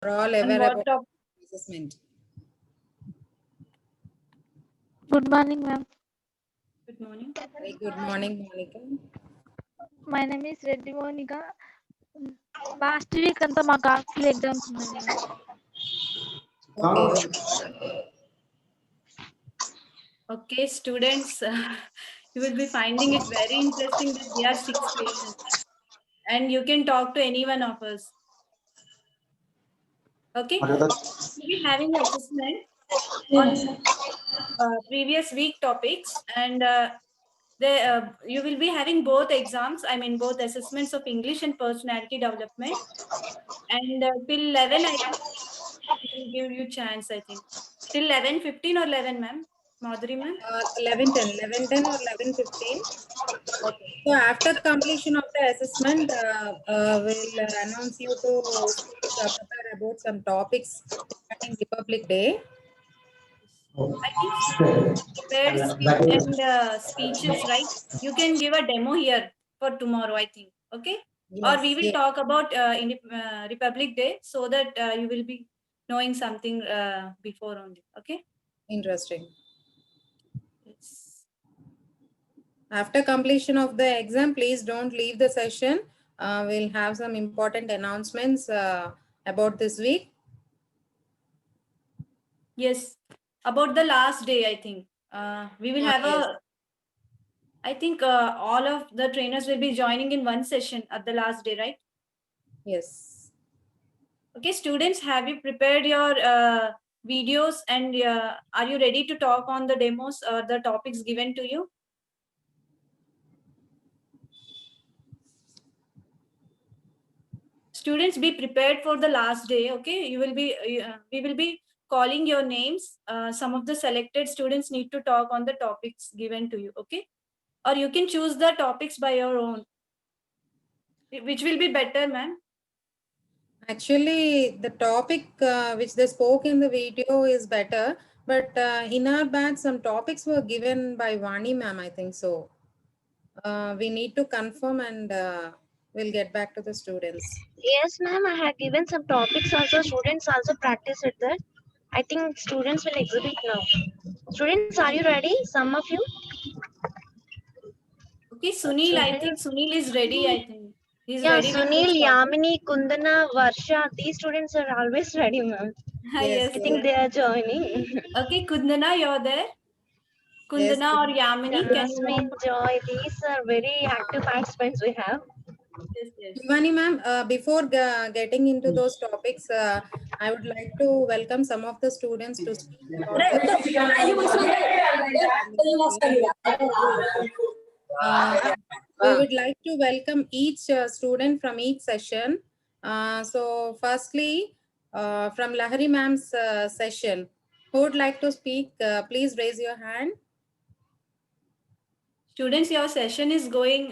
You're all On aware what about topic? assessment. Good morning, ma'am. Good morning. Very good morning, Monica. My name is Reddy Monica. Last week అంతా మాకు hostel exams ఉన్నాయి ma'am. Okay. Okay, students, you will be finding it very interesting that we are 6 patients and you can talk to any one of us. Okay, we'll be having an assessment on previous week topics and you will be having both exams, I mean both assessments of English and personality development, and till 11 I will give you chance, I think till 11:15 or 11, ma'am. Madhuri ma'am. 11:10, 11:10 or 11:15. Okay. So after completion of the assessment, we'll announce you to speak, prepare about some topics regarding Republic Day. I think prepared script and speeches, right? You can give a demo here for tomorrow, I think. Okay. Or Yes, we will yes. talk about in Republic Day so that you will be knowing something before only. Okay. Interesting. Yes. After completion of the exam, please don't leave the session. We'll have some important announcements about this week. Yes. About the last day, I think we will have Yes. I think all of the trainers will be joining in one session at the last day, right? Yes. Okay, students, have you prepared your videos and are you ready to talk on the demos or the topics given to you? Students, be prepared for the last day. Okay, you will be we will be calling your names. Some of the selected students need to talk on the topics given to you. Okay, or you can choose the topics by your own. Which will be better, ma'am? Actually, the topic which they spoke in the video is better, but in our batch, some topics were given by Vani ma'am, I think so. We need to confirm and we'll get back to the students. Yes, ma'am. I had given some topics also. Students also practice it there. I think students will exhibit now. Students, are you ready? Some of you? Okay, Sunil, I think Sunil is ready. I think he's Yeah, ready with Sunil, his topic. Yamini, Kundana, Varsha. These students are always ready, ma'am. Yes, I think they are joining. Okay, Kundana, you're there. Kundana or Yamini, can you? Jasmine, Joy, these are very active participants we have. Yes, yes. Shivani ma'am, before getting into those topics, I would like to welcome some of the students to speak about we would like to welcome each student from each session. So firstly, from Lahari ma'am's session, who would like to speak? Please raise your hand. Students, your session is going,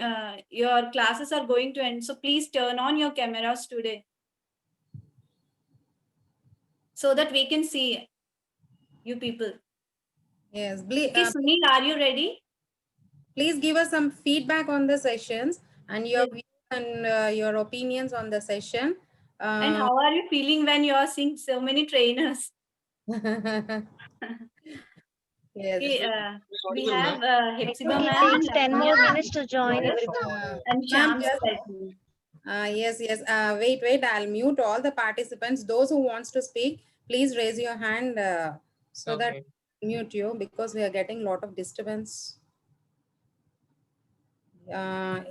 your classes are going to end. So please turn on your cameras today so that we can see you people. Yes, Okay, Sunil, are you ready? please give us some feedback on the sessions and your Yes. views and your opinions on the session. And how are you feeling when you are seeing so many trainers? Yes. Okay, we have Hepzibah It ma'am takes 10 more minutes to join and everybody. Ma'am, Shams. yes, yes. Wait. I'll mute all the participants. Those who wants to speak, please raise your hand so that mute you because we are getting a lot of disturbance.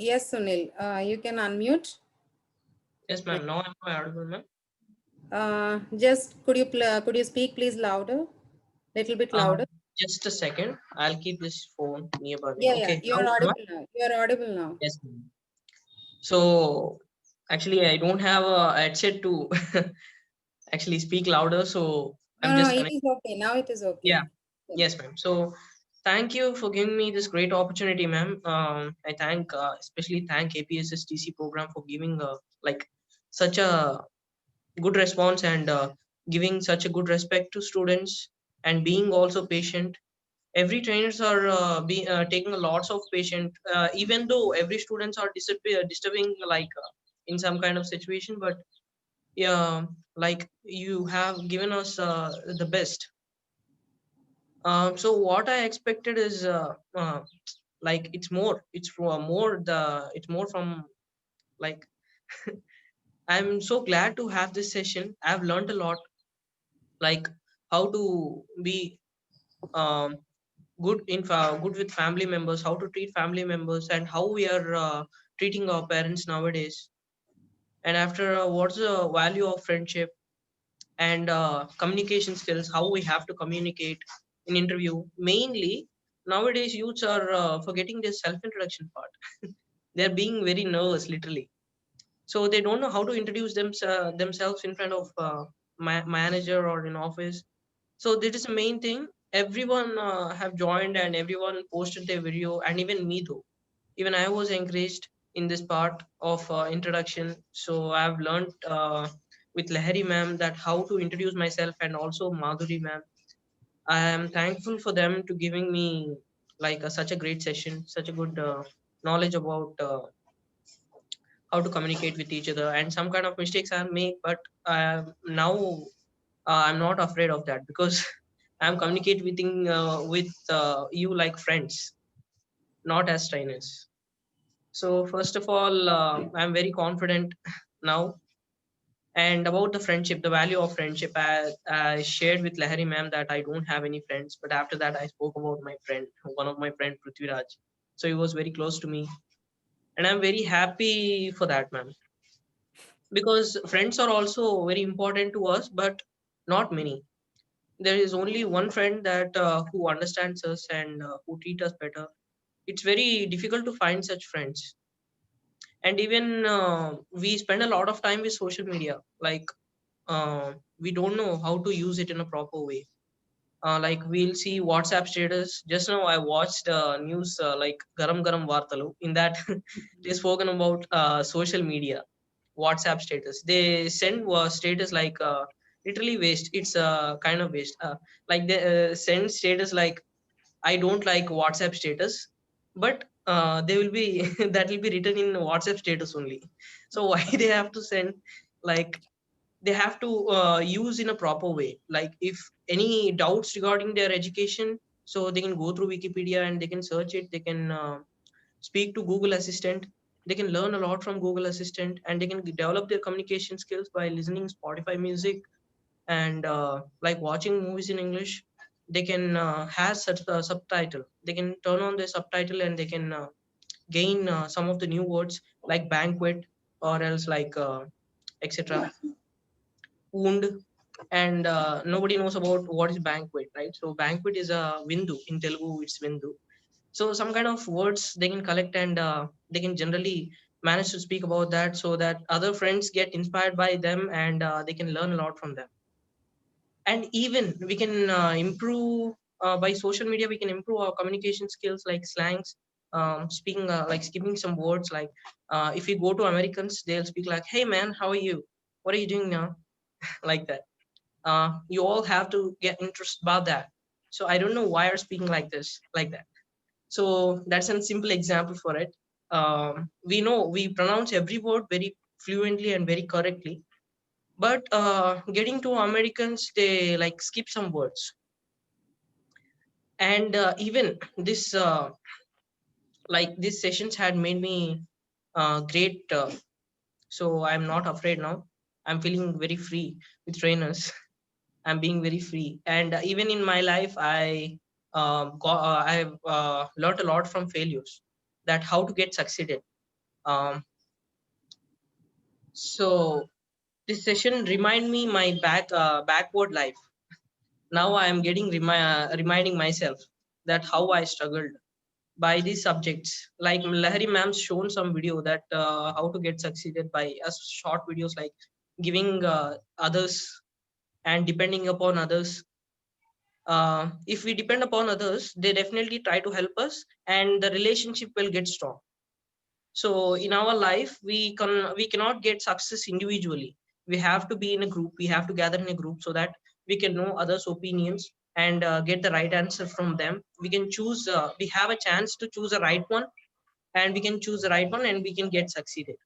Yes, Sunil, you can unmute. Yes, ma'am. Now am I audible, ma'am? Just could you speak please louder, little bit louder? Just a second. I'll keep this phone nearby me. Yeah, Okay. you're audible now. You're audible now. Yes, ma'am. So actually, I don't have a headset to actually speak louder. So I'm just It is okay. Now it is okay. Yeah. Yes, ma'am. So thank you for giving me this great opportunity, ma'am. I thank, especially thank APSSTC program for giving like such a good response and giving such a good respect to students and being also patient. Every trainers are taking a lots of patient, even though every students are disturbing like in some kind of situation, but Yeah, like you have given us the best. So what I expected is like it's more from like I'm so glad to have this session. I've learned a lot, like how to be um, good with family members, how to treat family members, and how we are treating our parents nowadays. And after what's the value of friendship and communication skills, how we have to communicate in interview. Mainly nowadays youths are forgetting their self introduction part. They're being very nervous, literally. So they don't know how to introduce themselves in front of manager or in office. So that is the main thing. Everyone have joined and everyone posted their video, and even me too. Even I was encouraged in this part of introduction. So I've learned with Lahari ma'am that how to introduce myself, and also Madhuri ma'am. I am thankful for them to giving me like such a great session, such a good knowledge about how to communicate with each other. And some kind of mistakes I make, but now I'm not afraid of that, because I'm communicating with you like friends, not as trainers. So first of all, I'm very confident now. And about the friendship, the value of friendship, I shared with Lahari ma'am that I don't have any friends. But after that, I spoke about my friend, one of my friend, Prithviraj. So he was very close to me, and I'm very happy for that, ma'am. Because friends are also very important to us, but not many. There is only one friend that who understands us and who treat us better. It's very difficult to find such friends. And even we spend a lot of time with social media, like we don't know how to use it in a proper way. Like we'll see WhatsApp status. Just now I watched news like Garam Garam Vartalu. In that, they spoken about social media, WhatsApp status. They send status like literally waste. It's a kind of waste. Like they send status like I don't like WhatsApp status, but they will be that will be written in WhatsApp status only. So why they have to send, like they have to use in a proper way. Like if any doubts regarding their education, so they can go through Wikipedia and they can search it. They can speak to Google Assistant. They can learn a lot from Google Assistant, and they can develop their communication skills by listening Spotify music and like watching movies in English. They can have such a subtitle. They can turn on the subtitle and they can gain some of the new words like banquet, or else like etc. Wound. And nobody knows about what is banquet, right? So banquet is a windu. In Telugu it's windu. So some kind of words they can collect, and they can generally manage to speak about that, so that other friends get inspired by them, and they can learn a lot from them. And even we can improve by social media. We can improve our communication skills, like slangs, speaking like skipping some words. Like if we go to Americans, they'll speak like, hey man, how are you, what are you doing now, like that. You all have to get interested about that. So I don't know why you're speaking like this, like that. So that's a simple example for it. We know we pronounce every word very fluently and very correctly, but getting to Americans, they like skip some words. And even this like these sessions had made me great. So I'm not afraid now. I'm feeling very free with trainers. I'm being very free. And even in my life, I've learned a lot from failures, that how to get succeeded. Um, so this session remind me my backward life. Now I am getting reminding myself that how I struggled by these subjects. Like Lahari ma'am's shown some video that how to get succeeded by us short videos, like giving others and depending upon others. If we depend upon others, they definitely try to help us, and the relationship will get strong. So in our life, we cannot get success individually. We have to be in a group. We have to gather in a group, so that we can know others' opinions and get the right answer from them. We can choose. We have a chance to choose the right one, and we can choose the right one, and we can get succeeded.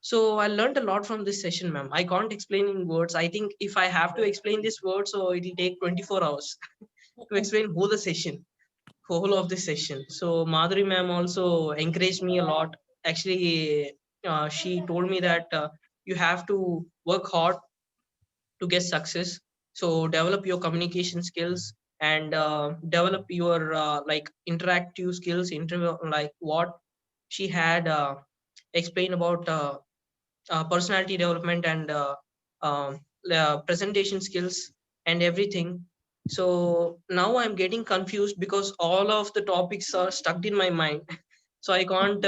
So I learned a lot from this session, ma'am. I can't explain in words. I think if I have to explain this word, so it will take 24 hours to explain whole of this session. So Madhuri ma'am also encouraged me a lot. Actually, she told me that you have to work hard to get success. So develop your communication skills and develop your like interactive skills. Interview like what she had explained about personality development and presentation skills and everything. So now I'm getting confused because all of the topics are stuck in my mind. So I can't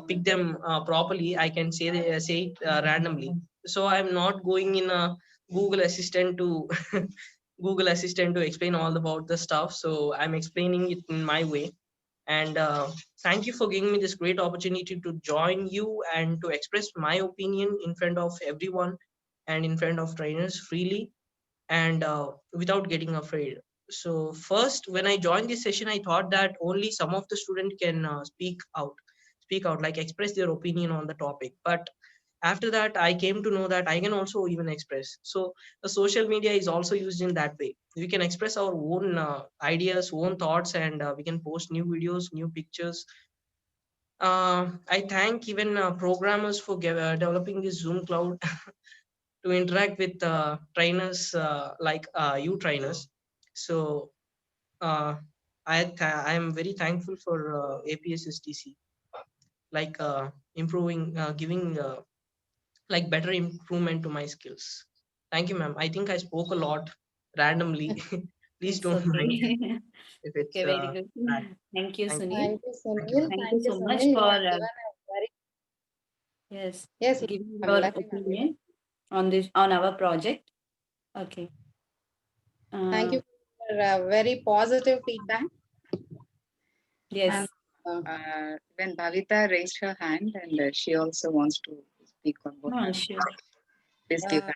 pick them properly. I can say it randomly. So I'm not going in a Google Assistant to Google Assistant to explain all about the stuff. So I'm explaining it in my way. And thank you for giving me this great opportunity to join you and to express my opinion in front of everyone and in front of trainers freely and without getting afraid. So first, when I joined this session, I thought that only some of the student can speak out, like express their opinion on the topic. But after that, I came to know that I can also even express. So the social media is also used in that way. We can express our own ideas, own thoughts, and we can post new videos, new pictures. I thank even programmers for developing this Zoom cloud to interact with trainers like you trainers. So uh, I am very thankful for APSSTC, like improving, giving like better improvement to my skills. Thank you, ma'am. I think I spoke a lot randomly. Please It's don't mind okay. if it's Okay, very good. bad. Thank you, Thank you. Sunil. Thank you, Thank you, Sunil. ma'am. Thank you Thank you, so much Sunil. You for have given a very yes, yes, giving ma'am, your definitely. opinion on this on our project. Okay. Thank Uh, you for very positive feedback. yes. And When Bhavita raised her hand and she also wants to speak on both. Sure. Please give her.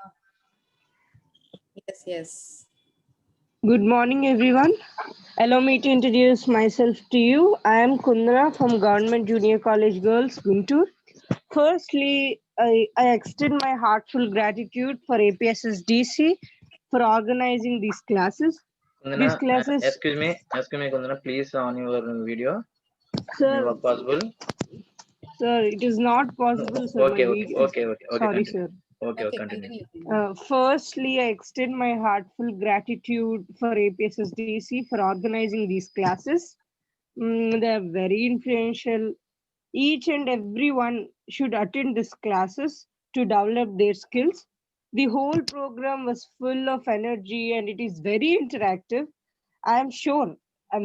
yes, yes. Good morning, everyone. Allow me to introduce myself to you. I am Kundra from Government Junior College Girls, Guntur. Firstly, I extend my heartfelt gratitude for APSSDC for organizing these classes. These Kundana, classes, excuse me, Kundana, please on your video. sir, What possible? sir, it is not possible, sir. Okay, My okay, video. okay, okay, okay, Sorry, continue. sir. Okay, Okay, continue. continue. Firstly, I extend my heartfelt gratitude for APSSDC for organizing these classes. They are very influential. Each and everyone should attend these classes to develop their skills. The whole program was full of energy and it is very interactive. I'm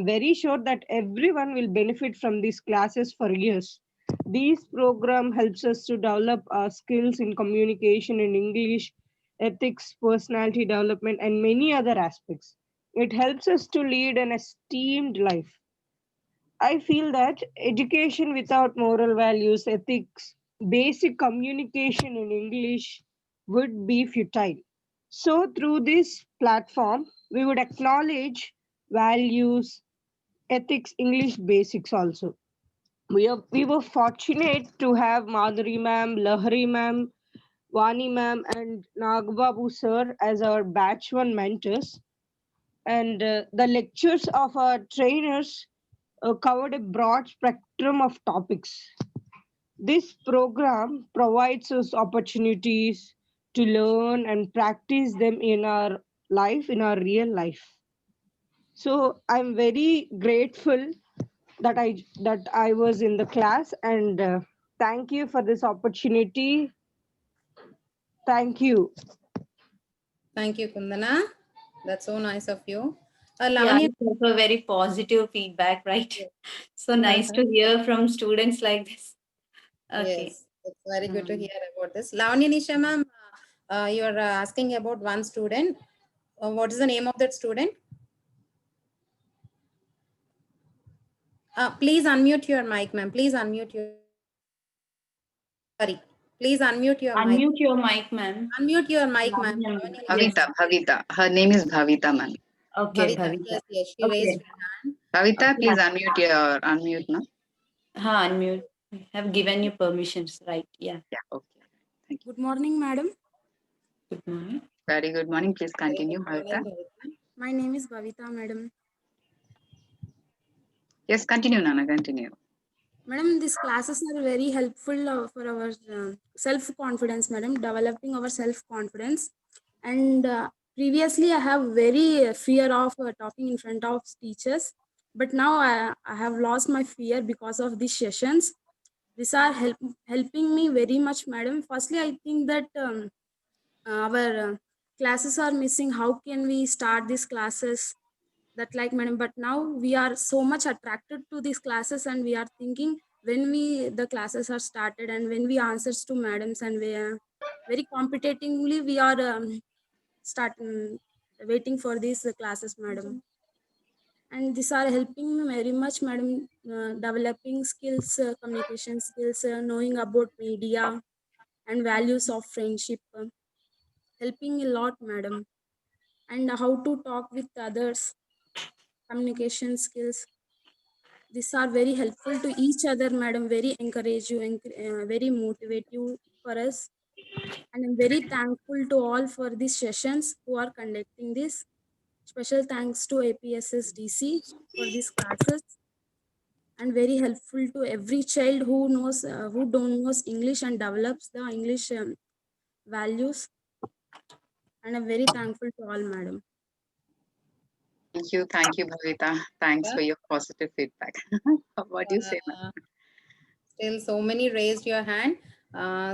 very sure that everyone will benefit from these classes for years. This program helps us to develop our skills in communication in English, ethics, personality development, and many other aspects. It helps us to lead an esteemed life. I feel that education without moral values, ethics, basic communication in English would be futile. So, through this platform, we would acknowledge values, ethics, English basics also. We were fortunate to have Madhuri ma'am, Lahari ma'am, Vani ma'am, and Nagbabu sir as our batch one mentors. And the lectures of our trainers covered a broad spectrum of topics. This program provides us opportunities to learn and practice them in our life, in our real life. So I'm very grateful that I was in the class, and thank you for this opportunity. Thank you. Thank you, Kundana. That's so nice of you. Yeah, Lavanya, it's also very positive feedback, right? So nice to hear from students like this. Okay. yes, it's very good to Mm. hear about this. Lavanya Nisha ma'am, you are asking about one student. What is the name of that student? Please unmute your mic, ma'am. Please unmute your. Sorry. Please unmute your mic. Unmute your mic, ma'am. Unmute your mic, ma'am. Lavanya, Lavanya Nisha yes. Bhavita, Bhavita. Her name is Bhavita, ma'am. Okay, Bhavita. Bhavita. Yes, yes. She Okay. raised her hand. Bhavita, Yeah. please unmute now. Unmute. I have given you permissions, right? Yeah. Yeah, okay. Good morning, madam. Good morning. Very good morning. Please continue, Bhavita. My name is Bhavita, madam. Yes, continue, Nana. Continue. Madam, these classes are very helpful for our self-confidence, madam, developing our self-confidence. And previously, I have very fear of talking in front of teachers. But now I have lost my fear because of these sessions. These are helping me very much, madam. Firstly, I think that our classes are missing. How can we start these classes? That like, madam, but now we are so much attracted to these classes, and we are thinking when the classes are started and when we answers to madams, and we very competitively we are waiting for these classes, madam. And these are helping me very much, madam, developing skills, communication skills, knowing about media and values of friendship, helping a lot, madam. And how to talk with others, communication skills. These are very helpful to each other, madam. Very encourage you, very motivate you for us. And I'm very thankful to all for these sessions who are conducting this. Special thanks to APSSDC for these classes, and very helpful to every child who knows who don't knows English and develops the English values. And I'm very thankful to all, madam. Thank you, Bhavita. Thanks for your positive feedback. What do you say, ma'am? Still so many raised your hand.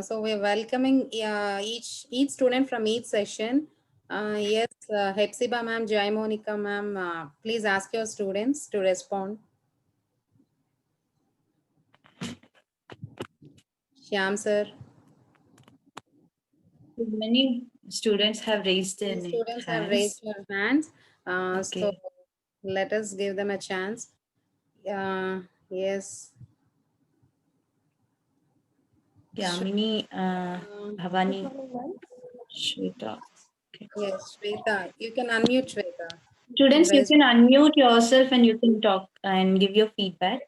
So we're welcoming each student from each session. Yes, Hepzibah ma'am, Jai Monica ma'am, please ask your students to respond. Shyam sir. Many students have raised their Students have hands. raised their hands. Okay. So let us give them a chance. Yes. Yamini, Bhavani, Shweta. Okay. Yes, Shweta. You can unmute, Shweta. Students, you can unmute yourself and you can talk and give your feedback.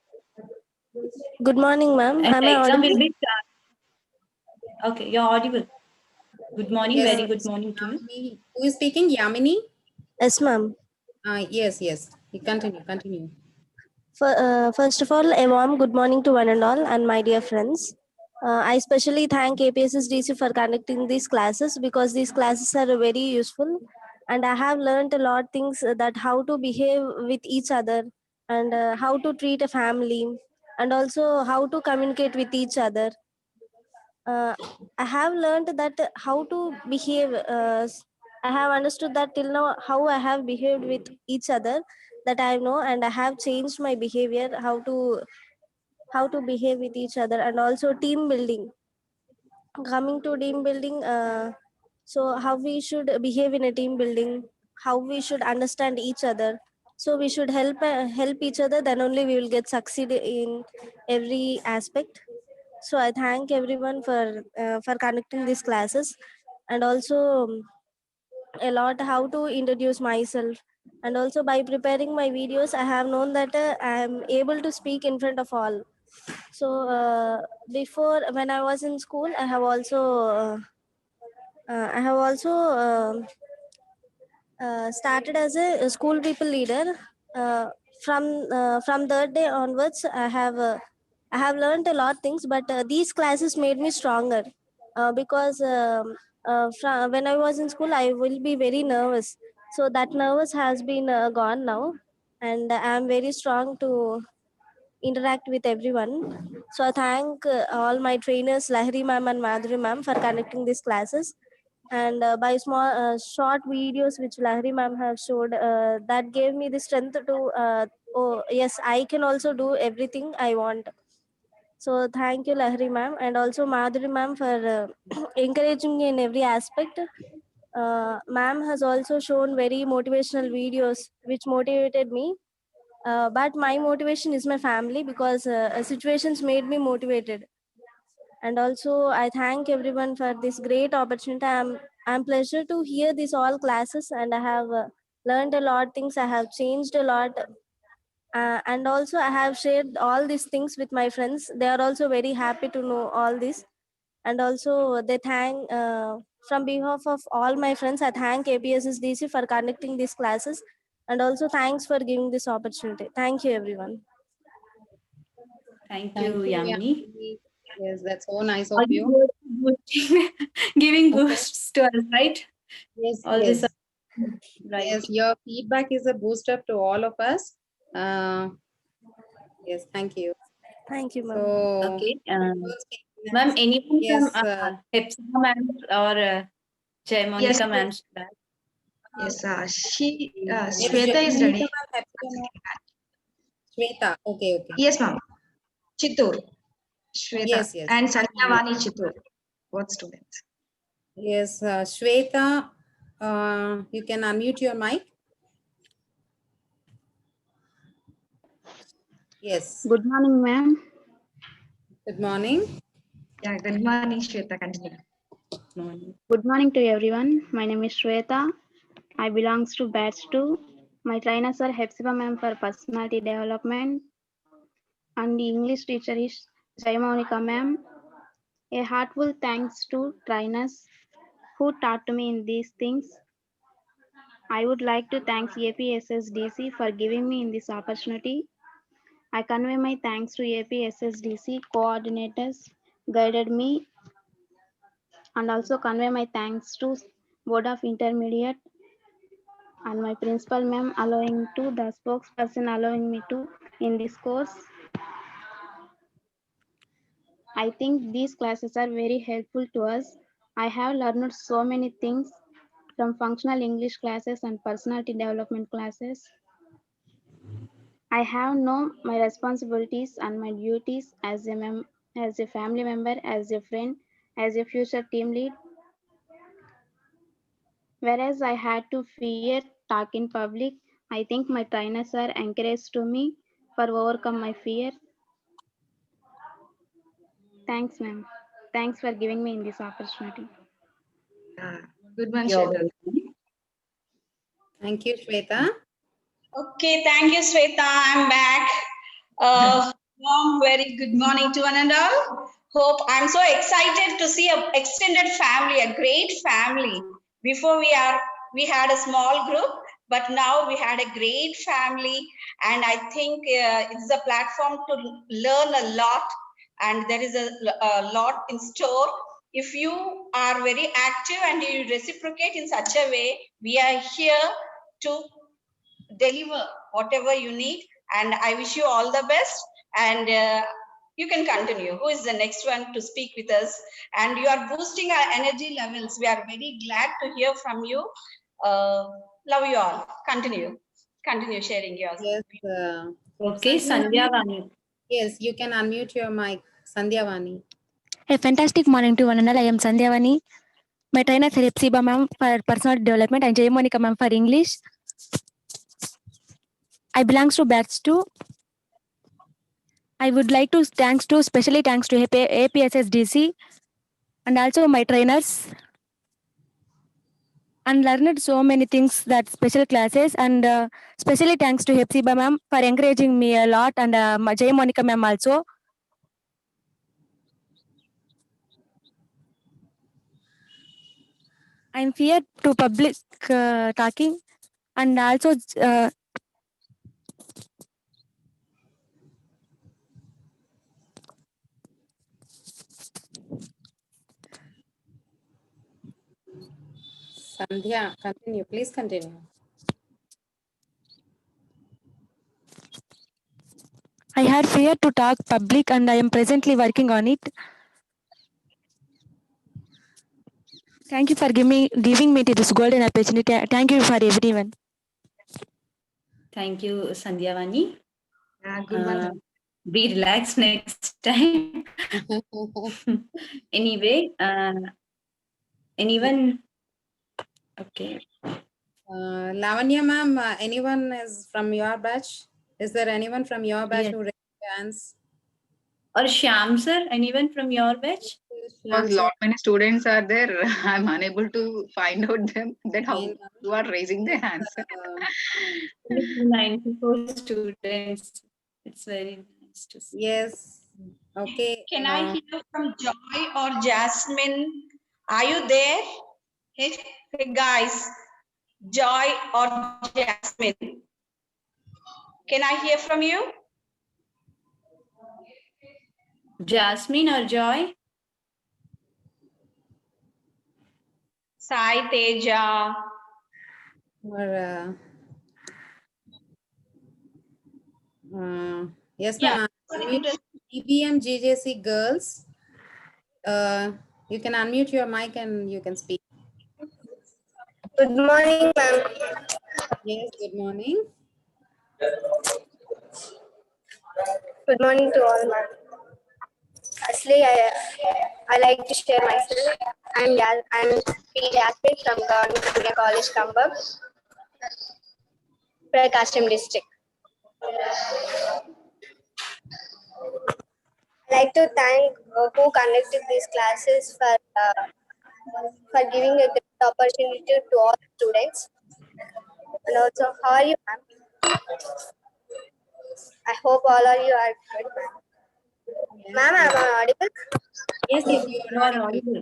Good morning, ma'am. And Am the I exam audible? will be okay. You're audible. Good morning. Yes. Very good morning to you. Yamini. Who is speaking? Yamini? Yes, ma'am. Yes. You continue. First of all, a warm good morning to one and all, and my dear friends. I especially thank APSSDC for conducting these classes, because these classes are very useful, and I have learned a lot things that how to behave with each other, and how to treat a family, and also how to communicate with each other. I have learned that how to behave. I have understood that till now how I have behaved with each other, that I know, and I have changed my behavior, how to behave with each other, and also team building. Coming to team building, so how we should behave in a team building, how we should understand each other. So we should help each other. Then only we will get succeed in every aspect. So I thank everyone for conducting these classes, and also a lot how to introduce myself. And also by preparing my videos, I have known that I am able to speak in front of all. So before, when I was in school, I have also started as a school people leader. Uh, from that day onwards, I have learned a lot things, but these classes made me stronger, because from when I was in school, I will be very nervous. So that nervous has been gone now, and I am very strong to interact with everyone. So I thank all my trainers, Lahiri ma'am and Madhuri ma'am, for conducting these classes. And by small short videos which Lahiri ma'am have showed, that gave me the strength to oh yes, I can also do everything I want. So thank you, Lahiri ma'am, and also Madhuri ma'am for encouraging me in every aspect. Ma'am has also shown very motivational videos which motivated me. But my motivation is my family, because situations made me motivated. And also I thank everyone for this great opportunity. I'm pleasure to hear these all classes, and I have learned a lot things. I have changed a lot, and also I have shared all these things with my friends. They are also very happy to know all this. And also they thank, from behalf of all my friends, I thank APSSDC for conducting these classes. And also thanks for giving this opportunity. Thank you, everyone. Thank Thank you, you, Yamini. Yamini. Yes, that's so nice of All you. the boosting, giving boosts to us, right? Yes, All yes. this, right? Yes, your feedback is a boost up to all of us. Yes, thank you. Thank you, ma'am. So, Okay. who's taking Ma'am, next? anyone Yes, from Hepzibah ma'am or Jai Yes, Monica ma'am? yes. yes, Shweta is ready. Monica ma'am, Hepzibah ma'am. Shweta, okay, okay. Yes, ma'am. Chittur, Shweta, Yes, yes. and Sanjavani Chittur, both students. Yes, Shweta, you can unmute your mic. Yes. Good morning, ma'am. Good morning. Yeah, good morning, Shweta. Continue. Good morning to everyone. My name is Shweta. I belongs to batch 2. My trainers are Hepzibah ma'am for personality development, and the English teacher is Jai Monica ma'am. A heartful thanks to trainers who taught me in these things. I would like to thank APSSDC for giving me in this opportunity. I convey my thanks to APSSDC coordinators guided me, and also convey my thanks to Board of Intermediate and my principal ma'am allowing to the spokesperson allowing me to in this course. I think these classes are very helpful to us. I have learned so many things from functional English classes and personality development classes. I have known my responsibilities and my duties as a family member, as a friend, as a future team lead. Whereas I had to fear talk in public, I think my trainers are encouraged to me for overcome my fear. Thanks, ma'am. Thanks for giving me in this opportunity. Good one, You're Shweta. welcome. Thank you, Shweta. Okay, thank you, Shweta. I'm back. Warm, very good morning to one and all. Hope I'm so excited to see an extended family, a great family. Before we had a small group, but now we had a great family, and I think it's a platform to learn a lot, and there is a lot in store. If you are very active and you reciprocate in such a way, we are here to deliver whatever you need, and I wish you all the best, and you can continue. Who is the next one to speak with us? And you are boosting our energy levels. We are very glad to hear from you. Love you all. Continue sharing yours. Yes. Okay, Sandhyavani. Yes, you can unmute your mic, Sandhyavani. A fantastic morning to one and all. I am Sandhyavani. My trainer is Hepzibah ma'am for personal development and Jai Monica ma'am for English. I belongs to batch 2. I would like to especially thanks to APSSDC and also my trainers, and learned so many things that special classes, and especially thanks to Hepzibah ma'am for encouraging me a lot, and Jai Monica ma'am also. I'm feared to public talking, and also Sandhya, continue. Please continue. I had fear to talk public, and I am presently working on it. Thank you for giving me this golden opportunity. Thank you for everyone. Thank you, Sandhyavani. Good one. Be relaxed next time. Anyway, anyone? Okay. Lavanya ma'am, anyone is from your batch? Is there anyone from your batch Yes. who raised their hands? Or Shyam sir, anyone from your batch? Because lot many students are there, I'm unable to find out them that how you are raising their hands. 94 students. It's very nice to see. Yes, Okay. Can I hear from Joy or Jasmine? Are you there? Hey, hey guys, Joy or Jasmine? Can I hear from you? Jasmine or Joy? Sai, Teja. Or, yes, Yeah. ma'am. EBM GJC girls. You can unmute your mic and you can speak. Good morning, ma'am. Yes, good morning. Good morning to all, ma'am. Actually, I like to share myself. I'm P. Jasmine from Government Junior College, Kambam, Prakasham district. I like to thank who conducted these classes for giving a great opportunity to all students. And also, how are you, ma'am? I hope all of you are good, ma'am. Ma'am, am I audible? Yes, yes, you are audible.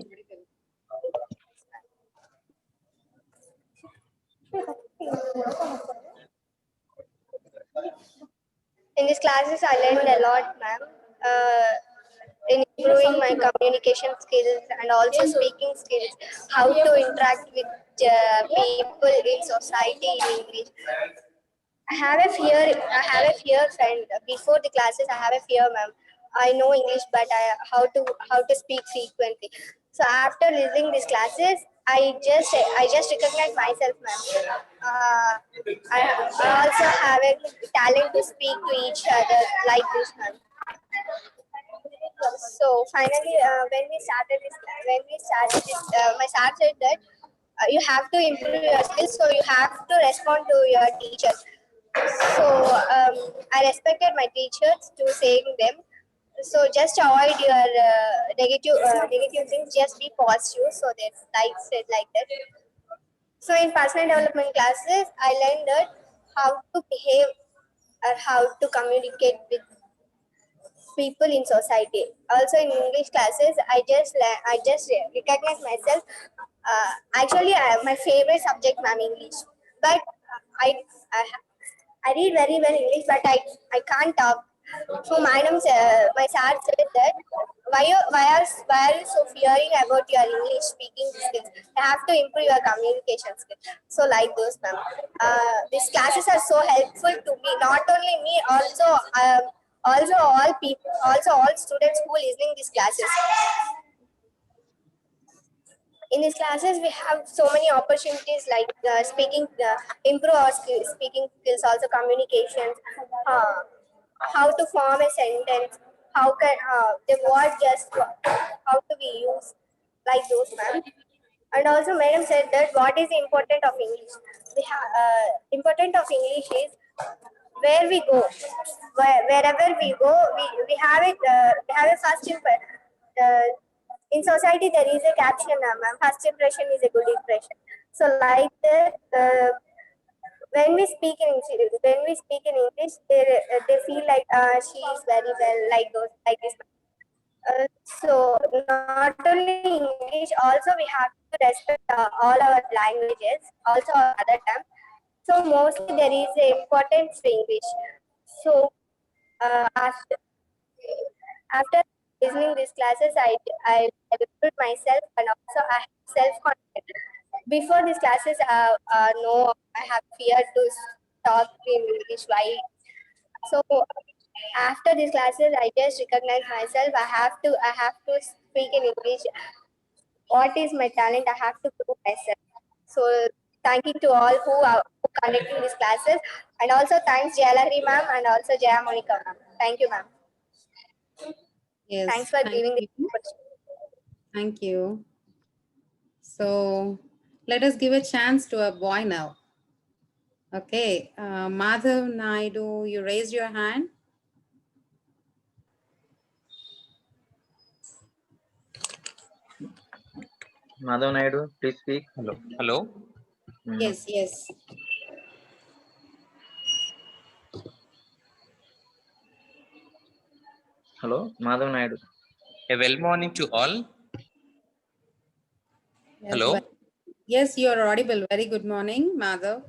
In these classes, I learned a lot, ma'am, in improving my communication skills and also speaking skills, how to interact with people in society in English. I have a fear friend. Before the classes, I have a fear, ma'am. I know English, but how to speak frequently. So after listening these classes, I just recognize myself, ma'am. I also have a talent to speak to each other like this, ma'am. So finally, my sir said that you have to improve your skills, so you have to respond to your teachers. So I respected my teachers to saying them. So just avoid your negative things. Just be positive. So they said like that. So in personal development classes, I learned that how to behave or how to communicate with people in society. Also in English classes, I just recognize myself. My favorite subject, ma'am, English. But I, I I read very well English, but I can't talk. So my sir said that why are you so fearing about your English speaking skills? You have to improve your communication skills. So like those, ma'am. These classes are so helpful to me. Not only me, also all people, also all students who listening these classes. In these classes, we have so many opportunities like improve our speaking skills, also communications, how to form a sentence, the word how to be used, like those, ma'am. And also, madam said that what is the important of English? Important of English is where we go, wherever we go, we have it. We have a first impression. In society, there is a caption, ma'am. First impression is a good impression. So, like that, when we speak in English, they feel like she is very well, like this. So not only English, also we have to respect all our languages, also our other tongue. So mostly there is a importance to English. So after listening these classes, I improved myself and also I have self-confidence. Before these classes, no, I have fear to talk in English. Why? So after these classes, I just recognize myself. I have to speak in English. What is my talent? I have to prove myself. So thank you to all who conducting these classes, and also thanks Jalari ma'am and also Jaya Monica ma'am. Thank you, ma'am. Yes. Thanks for giving this you. opportunity. Thank you. So let us give a chance to a boy now. Okay, Madhav Naidu, you raised your hand. Madhav Naidu, please speak. Hello. Hello. Yes, yes. Hello, Madhav Naidu. A well morning to all. Yes, Hello. Yes, you are audible. Very good morning, Madhav.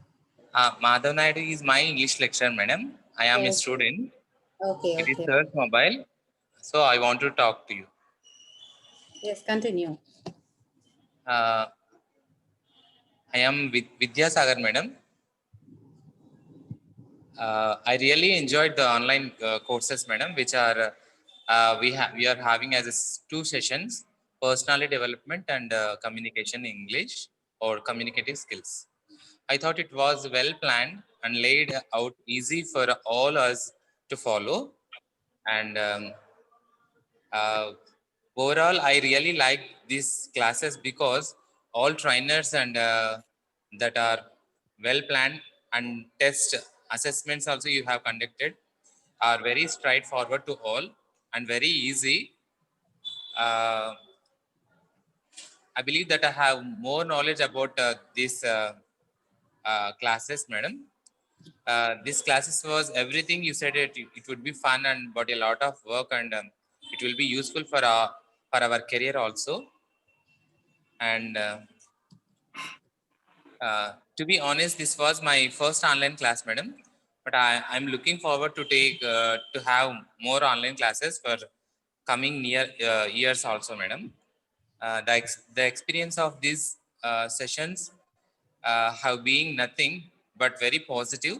Madhav Naidu is my English lecturer, madam. I am a Okay. student. Okay, It is okay. third mobile. So I want to talk to you. Yes, continue. I am Vidya Sagar, madam. I really enjoyed the online courses, madam, which are we are having as two sessions: personality development and communication English or communicative skills. I thought it was well planned and laid out easy for all us to follow. And overall, I really like these classes because all trainers and that are well planned and test assessments also you have conducted are very straightforward to all and very easy. I believe that I have more knowledge about these classes, madam. This classes was everything you said. It would be fun and but a lot of work, and it will be useful for our career also. And to be honest, this was my first online class, madam. But I'm looking forward to take to have more online classes for coming near years also, madam. The experience of these sessions have been nothing but very positive,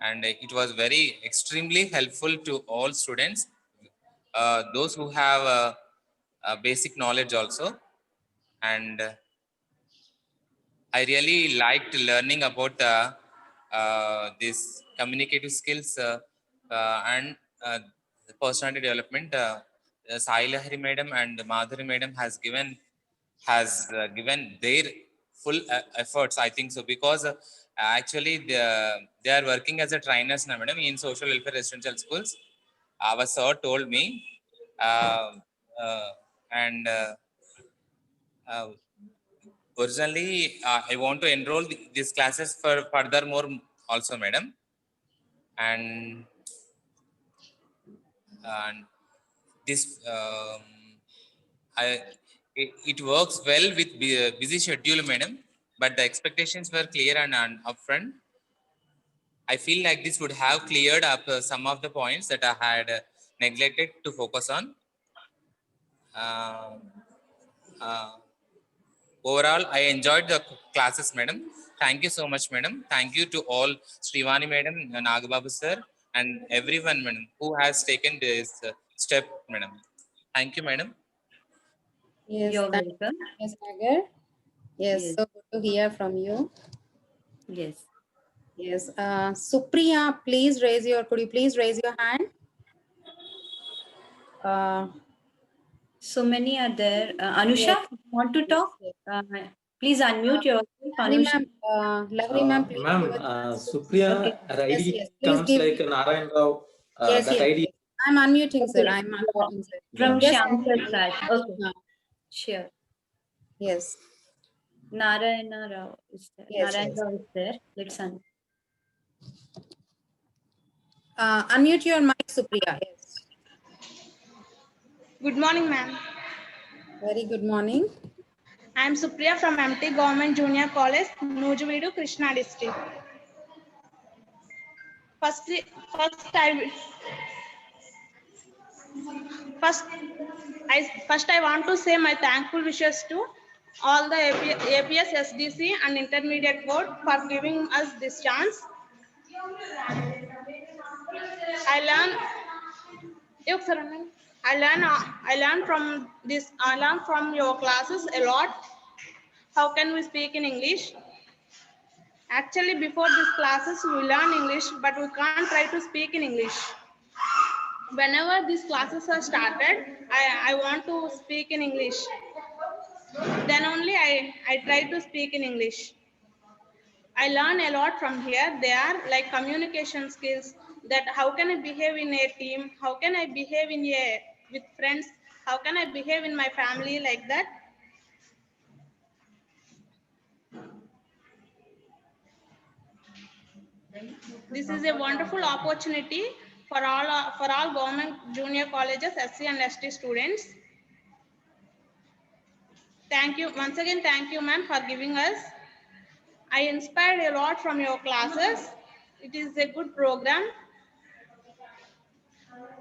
and it was very extremely helpful to all students, those who have basic knowledge also. And I really liked learning about this communicative skills and the personality development. Sai Lahari madam and Madhuri madam has given their full efforts, I think so, because actually they are working as a trainers now, madam, in social welfare residential schools. Our sir told me, uh, uh, and uh, originally I want to enroll these classes for furthermore also, madam, and this it works well with busy schedule, madam, but the expectations were clear and upfront. I feel like this would have cleared up some of the points that I had neglected to focus on. uh, uh, Overall, I enjoyed the classes, madam. Thank you so much, madam. Thank you to all Srivani madam, Nagababu sir, and everyone, madam, who has taken this step, madam. Thank you, madam. Yes, You're thank you, welcome. Ms. Nagar. Yes, Yes. so good to hear from you. Yes. Yes, Supriya, could you please raise your hand? So many are there. Anusha, Yes. want to talk? Please unmute yourself, Lahari Anusha. ma'am, Lahari ma'am, please Ma'am, give a chance to. Supriya, Okay. her ID Yes, yes, please comes give. like Narayan Rao. Yes, That yes, ID. yes. I'm unmuting, sir. Okay. I'm unmuting, sir. From Yeah. Yes, Shyam Lahari Prasad. ma'am. Okay. Sure. Yes. Narayana Rao is there. Yes, Narayana yes. Rao is there. Let's Unmute your mic, Supriya. Yes. Good morning, ma'am. Very good morning. I am Supriya from MT Government Junior College, Nujuveedu, Krishna district. First I want to say my thankful wishes to all the APS, SDC and Intermediate Board for giving us this chance. I learn from your classes a lot. How can we speak in English? Actually, before these classes, we learn English, but we can't try to speak in English. Whenever these classes are started, I want to speak in English. Then only I try to speak in English. I learn a lot from here. They are like communication skills, that how can I behave in a team? How can I behave with friends? How can I behave in my family, like that? This is a wonderful opportunity for all government junior colleges, SC and ST students. Thank you once again. Thank you, ma'am, for giving us. I inspired a lot from your classes. It is a good program.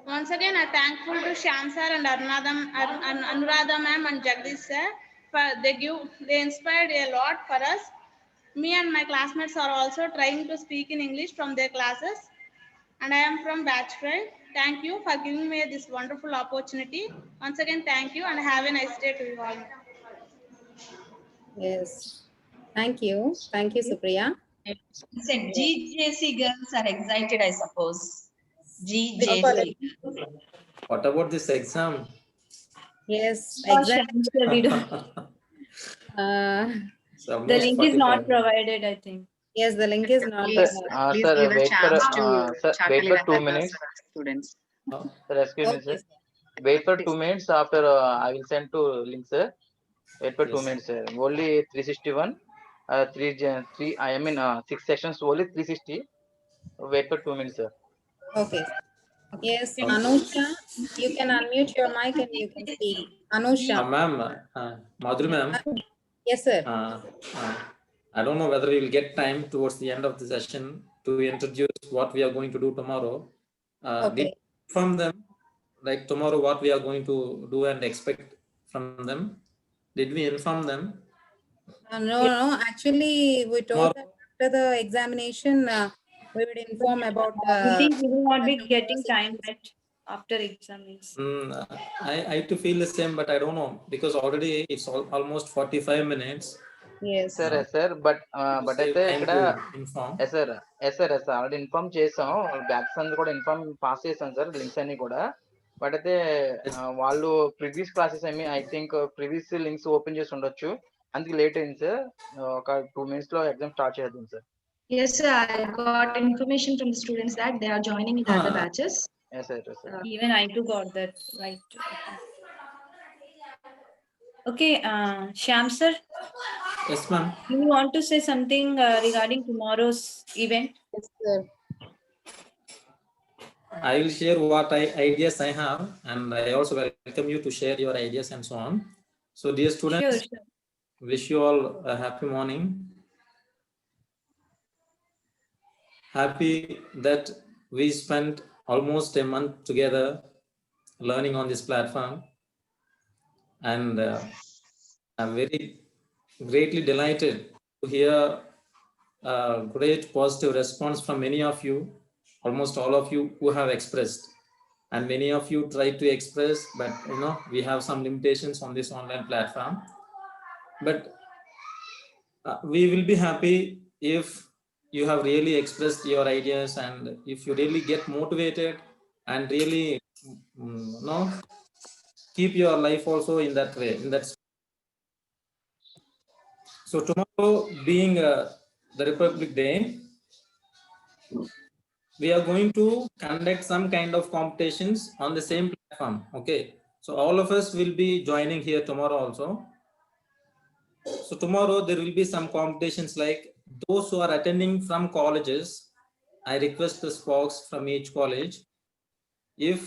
Once again, I'm thankful to Shyam sir and Anuradha ma'am and Jagdish sir for they inspired a lot for us. Me and my classmates are also trying to speak in English from their classes. And I am from batch 5. Thank you for giving me this wonderful opportunity. Once again, thank you and have a nice day to you all. Yes. Thank you. Thank you, Supriya. Said GJC girls are excited, I suppose. GJC. What about this exam? Yes, Oh, exactly. sure, we don't. The link is not provided, I think. Yes, the link is not Please, there. please sir, give a wait for chance to wait for 2 Chakalila minutes. students. Sir, excuse me, Okay, sir. Wait for 2 minutes. After I will send to link, sir. Wait for 2 Yes. minutes, sir. Only 361. 6 sections. Only 360. Wait for 2 minutes, sir. Okay. Yes, Anusha, you can unmute your mic and you can speak. Anusha. Ma'am, Madhuri ma'am. Yes, sir. I don't know whether we will get time towards the end of the session to introduce what we are going to do tomorrow. Okay. Did you inform them, like tomorrow, what we are going to do and expect from them? Did we inform them? No. Actually, we told that after the examination, we would inform about I think we will not be getting time right after exams. I to feel the same, but I don't know because already it's almost 45 minutes. Yes, sir. But అయితే ఇక్కడ already inform చేసాం. Backs అంతా కూడా pass చేసాం sir, links అన్ని కూడా. But అయితే వాళ్ళు previous classes I think previous links open చేసి ఉండొచ్చు, అందుకే లేట్ అయింది సార్. ఒక 2 minutes లో ఎగ్జామ్ స్టార్ట్ చేద్దాం sir. Yes, sir. I got information from the students that they are joining in other batches. Yes, sir. Even I too got that right. Okay, Shyam sir. Yes, ma'am. Do you want to say something regarding tomorrow's event? Yes, sir. I will share what ideas I have, and I also welcome you to share your ideas and so on. So, dear students, Sure. Wish you all a happy morning. Happy that we spent almost a month together learning on this platform, and I'm very greatly delighted to hear great positive response from many of you, almost all of you who have expressed, and many of you try to express, but we have some limitations on this online platform. But we will be happy if you have really expressed your ideas, and if you really get motivated and really keep your life also in that way, So tomorrow being the Republic Day, we are going to conduct some kind of competitions on the same platform. Okay, so all of us will be joining here tomorrow also. So tomorrow there will be some competitions, like those who are attending from colleges, I request the spokes from each college, if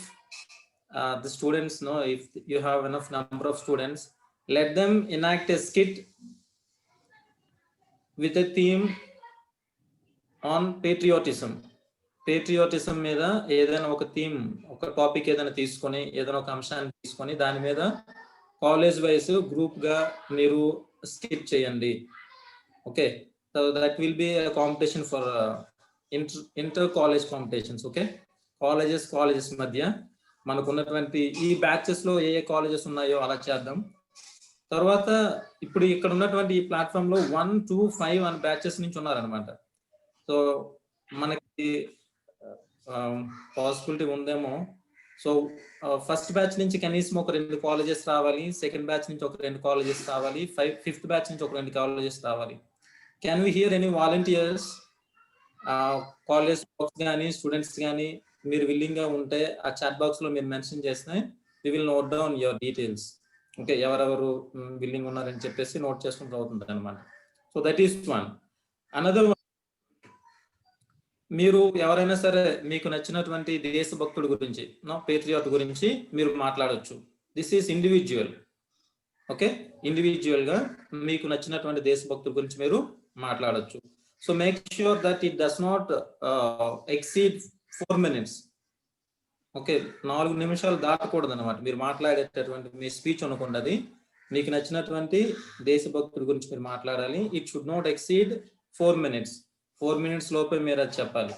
the students know, if you have enough number of students, let them enact a skit with a theme on patriotism. Patriotism మీద ఏదైనా ఒక theme, ఒక topic ఏదైనా తీసుకొని, ఏదైనా ఒక అంశాన్ని తీసుకొని దాని మీద కాలేజ్ వైజ్ గ్రూప్ గా మీరు స్కిట్ చేయండి. Okay, so that will be competition for inter college competitions. Okay, colleges మధ్య మనకు ఉన్నటువంటి ఈ బ్యాచెస్ లో ఏ కాలేజెస్ ఉన్నాయో అలా చేద్దాం. తర్వాత ఇప్పుడు ఇక్కడ ఉన్నటువంటి ఈ ప్లాట్ఫామ్ లో 1, 2, 5 అని బ్యాచెస్ నుంచి ఉన్నారనమాట. సో మనకి పాసిబిలిటీ ఉందేమో. సో ఫస్ట్ బ్యాచ్ నుంచి కనీసం ఒక 2 కాలేజెస్ రావాలి, సెకండ్ బ్యాచ్ నుంచి ఒక 2 కాలేజెస్ రావాలి, ఫిఫ్త్ బ్యాచ్ నుంచి ఒక 2 కాలేజెస్ రావాలి. Can we hear any volunteers? College box కానీ స్టూడెంట్స్ కానీ మీరు విల్లింగ్ గా ఉంటే ఆ చాట్ బాక్స్ లో మీరు మెన్షన్ చేస్తే we will note down your details. Okay, ఎవరెవరు విల్లింగ్ ఉన్నారని చెప్పేసి నోట్ చేసుకుంటూ అవుతుంది అనమాట. So that is one. Another one, మీరు ఎవరైనా సరే మీకు నచ్చినటువంటి దేశభక్తుడి గురించి పేట్రియాట్ గురించి మీరు మాట్లాడొచ్చు. This is individual. Okay, individual గా మీకు నచ్చినటువంటి దేశభక్తుడి గురించి మీరు మాట్లాడొచ్చు. So make sure that it does not exceed 4 minutes. Okay, 4 నిమిషాలు దాటకూడదు అనమాట మీరు మాట్లాడేటటువంటి మీ స్పీచ్ అనుకున్నది. మీకు నచ్చినటువంటి దేశభక్తుడి గురించి మీరు మాట్లాడాలి. It should not exceed 4 minutes. 4 minutes లోపే మీరు అది చెప్పాలి.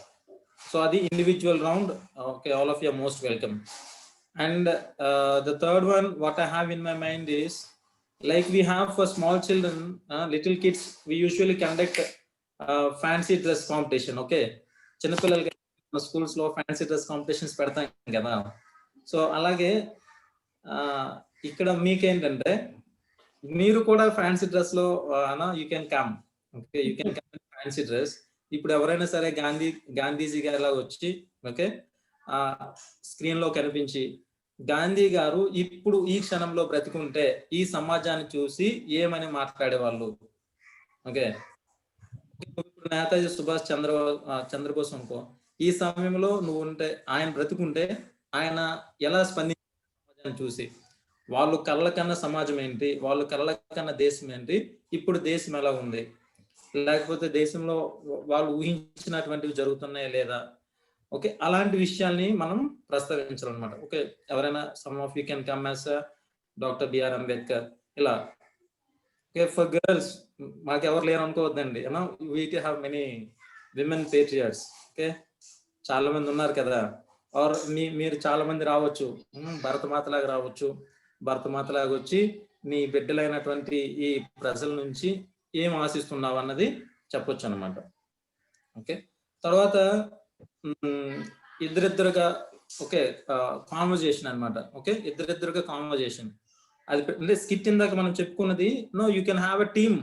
సో అది individual round. Okay, all of you are most welcome. And the third one, what I have in my mind is, like we have for small children, little kids, we usually conduct fancy dress competition. Okay, చిన్నపిల్లలకి schools లో fancy dress competitions పెడతాం కదా. So అలాగే ఇక్కడ మీకేంటంటే మీరు కూడా fancy dress లో you can come. Okay, you can come fancy dress. ఇప్పుడు ఎవరైనా సరే గాంధీజీ గారి లాగా వచ్చి ఓకే స్క్రీన్ లో కనిపించి గాంధీ గారు ఇప్పుడు ఈ క్షణంలో బ్రతికుంటే ఈ సమాజాన్ని చూసి ఏమని మాట్లాడేవాళ్ళు. ఓకే, నేతాజీ సుభాష్ చంద్రబోస్ అనుకో, ఈ సమయంలో నువ్వు ఉంటే, ఆయన బ్రతికుంటే ఆయన ఎలా స్పందించాలని చూసి, వాళ్ళు కళ్ళ కన్నా సమాజం ఏంటి, వాళ్ళు కళ్ళ కన్నా దేశం ఏంటి, ఇప్పుడు దేశం ఎలా ఉంది, లేకపోతే దేశంలో వాళ్ళు ఊహించినటువంటివి జరుగుతున్నాయా లేదా. ఓకే, అలాంటి విషయాల్ని మనం ప్రస్తావించాలన్నమాట. ఓకే, ఎవరైనా some of you can come as doctor B R Ambedkar ఇలా. ఓకే, ఫర్ గర్ల్స్ మాకు ఎవరు లేరు అనుకోవద్దండి, we have many women patriots. Okay, చాలా మంది ఉన్నారు కదా. ఆర్ మీరు చాలా మంది రావచ్చు, భరతమాతలాగా రావచ్చు. భరతమాతలాగా వచ్చి నీ బిడ్డలైనటువంటి ఈ ప్రజల నుంచి ఏం ఆశిస్తున్నావు అన్నది చెప్పొచ్చు అనమాట. ఓకే, తర్వాత ఇద్దరిద్దరుగా ఓకే కాన్వర్జేషన్ అనమాట. ఓకే, ఇద్దరిద్దరుగా కాన్వర్జేషన్. అది అంటే స్కిట్ ఇందాక మనం చెప్పుకున్నది. No, you can have a team.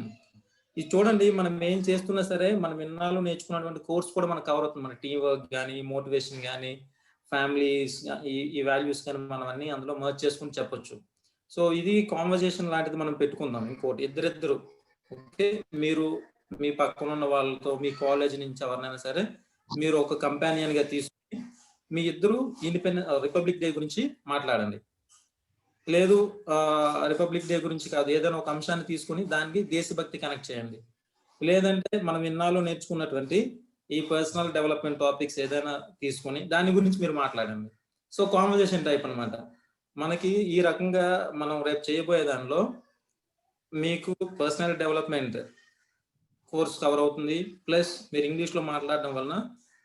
ఇది చూడండి, మనం ఏం చేస్తున్నా సరే మనం ఇన్నాళ్ళు నేర్చుకున్నటువంటి కోర్స్ కూడా మనకు కవర్ అవుతుంది. మన టీం వర్క్ కానీ, మోటివేషన్ కానీ, ఫ్యామిలీస్, ఈ వాల్యూస్ కానీ మనం అన్ని అందులో మర్జ్ చేసుకుని చెప్పొచ్చు. సో ఇది కాన్వర్జేషన్ లాంటిది మనం పెట్టుకుందాం. ఇంకోటి, ఇద్దరిద్దరు ఓకే, మీరు మీ పక్కన ఉన్న వాళ్ళతో, మీ కాలేజ్ నుంచి ఎవరినైనా సరే మీరు ఒక కంపానియన్ గా తీసుకుని మీ ఇద్దరు రిపబ్లిక్ డే గురించి మాట్లాడండి. లేదు రిపబ్లిక్ డే గురించి కాదు, ఏదైనా ఒక అంశాన్ని తీసుకుని దానికి దేశభక్తి కనెక్ట్ చేయండి. లేదంటే మనం ఇన్నాళ్ళు నేర్చుకున్నటువంటి ఈ పర్సనల్ డెవలప్మెంట్ టాపిక్స్ ఏదైనా తీసుకుని దాని గురించి మీరు మాట్లాడండి. సో కాన్వర్జేషన్ టైప్ అనమాట. మనకి ఈ రకంగా మనం రేపు చేయబోయే దానిలో మీకు పర్సనల్ డెవలప్మెంట్ కోర్స్ కవర్ అవుతుంది, ప్లస్ మీరు ఇంగ్లీష్లో మాట్లాడడం వలన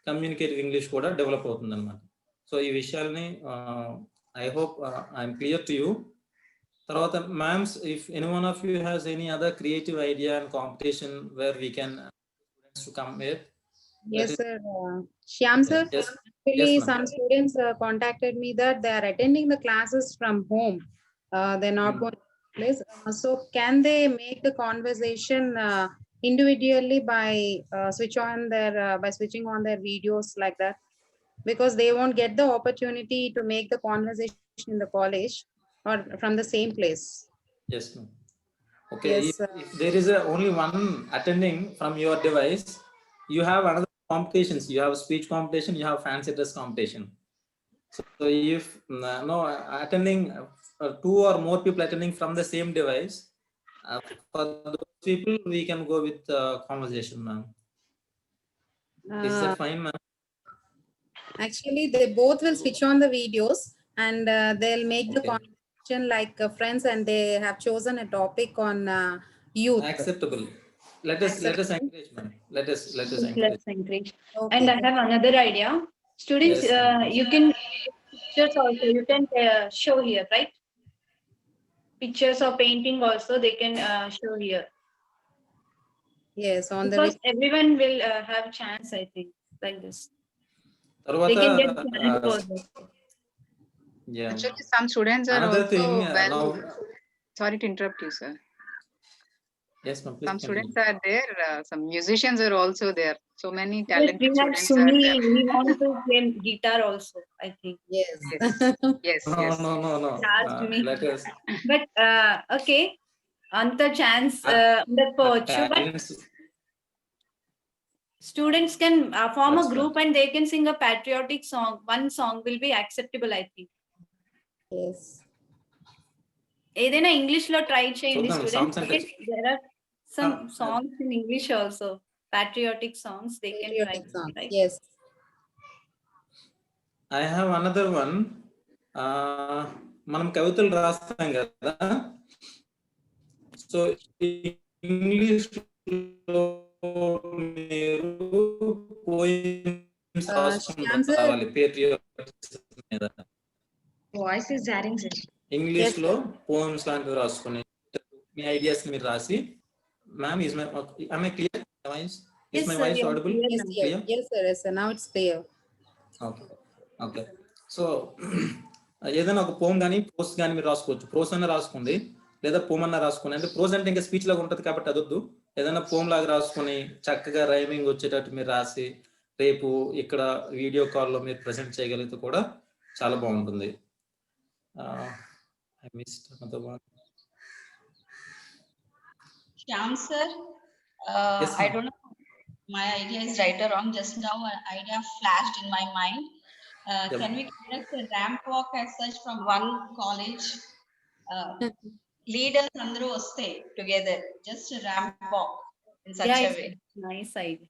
కమ్యూనికేటివ్ ఇంగ్లీష్ కూడా డెవలప్ అవుతుంది అనమాట. సో ఈ విషయాల్ని I hope I'm clear to you. Tarvata ma'ams, if any one of you has any other creative idea and competition where we can students to come with. Yes, sir. Shyam sir, yes. Actually, Yes, some students contacted me that they are attending the classes from home. They're not going to place. So can they make the conversation individually by switching on their videos like that? Because they won't get the opportunity to make the conversation in the college or from the same place. Yes, ma'am. Okay, Yes, if there is only one attending from your device, you have another competitions. You have speech competition, you have fancy dress competition. So if attending 2 or more people attending from the same device, for those people we can go with conversation, ma'am. Is that fine, ma'am? Actually, they both will switch on the videos and they'll make the conversation like friends, and they have chosen a topic on youth. Acceptable. Let us encourage, ma'am. Let us encourage. Let's encourage. Okay. And I have another idea. Students, Yes, you can pictures also you can show here, right? Pictures or painting also they can show here. Yes, on Because the everyone will have chance, I think, like this. They can get chance for this. Yeah. Actually, some students are Another also thing, now, sorry to interrupt you, sir. yes, ma'am, please Some continue. students are there. Some musicians are also there. So many Yes, talented we have students are Suni. there. We want to play guitar also, I think. yes. Yes, No, yes. no. Ask me. Let us. But okay, anta chance ఉండకపోవచ్చు. But Talents. Students can form That's a group and they can sing a patriotic song. One song will be acceptable, I think. Yes. ఏదైనా English లో try చేయండి చూద్దాం songs అంటే students. There are some songs in English also, patriotic songs they can try. Patriotic songs. Right? Yes. I have another one. మనం కవితలు రాస్తాం కదా, so English లో మీరు పోయిమ్స్ రావాలి పేట్రియాటిజం మీద. Voice is jarring sir. English లో పోయిమ్స్ లాంటివి రాసుకుని మీ ఐడియాస్ మీరు రాసి, ma'am is am I clear? Is my voice audible? Yes sir, now it's clear. Okay. So ఏదైనా ఒక పోమ్ కానీ ప్రోస్ కానీ మీరు రాసుకోవచ్చు. ప్రోస్ అన్న రాసుకోండి లేదా పోమ్ అన్న రాసుకోండి. అంటే ప్రోస్ అంటే ఇంకా స్పీచ్ లాగా ఉంటుంది కాబట్టి అదొద్దు. ఏదైనా పోమ్ లాగా రాసుకొని చక్కగా రైమింగ్ వచ్చేటట్టు మీరు రాసి రేపు ఇక్కడ వీడియో కాల్లో మీరు ప్రెజెంట్ చేయగలిగితే కూడా చాలా బాగుంటుంది. I missed another one. Shyam sir, Yes, I don't know my idea is right or wrong. Just now an idea flashed in my mind. Yep. Can we conduct a ramp walk as such from one college? Leaders andru vaste together, just a ramp walk in such a way. Nice idea.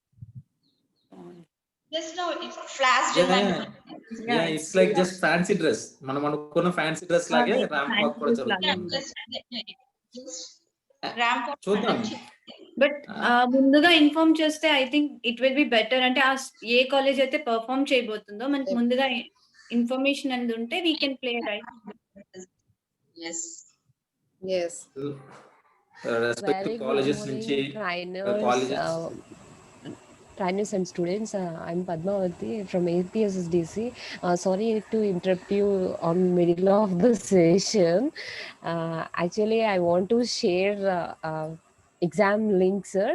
Just now it flashed in my mind. Yeah, it's like just fancy dress. మనం అనుకున్న fancy dress లాగే ramp walk కూడా జరుగుతుంది. Just ramp walk. చూద్దాం. But ముందుగా inform చేస్తే I think it will be better. అంటే ఏ college అయితే పర్ఫార్మ్ చేయబోతుందో మనకి ముందుగా ఇన్ఫర్మేషన్ అనేది ఉంటే we can play right. Yes. Respect to colleges నుంచి trainers and students. I'm Padmavati from APSSDC. Sorry to interrupt you on middle of the session. Actually, I want to share exam link, sir.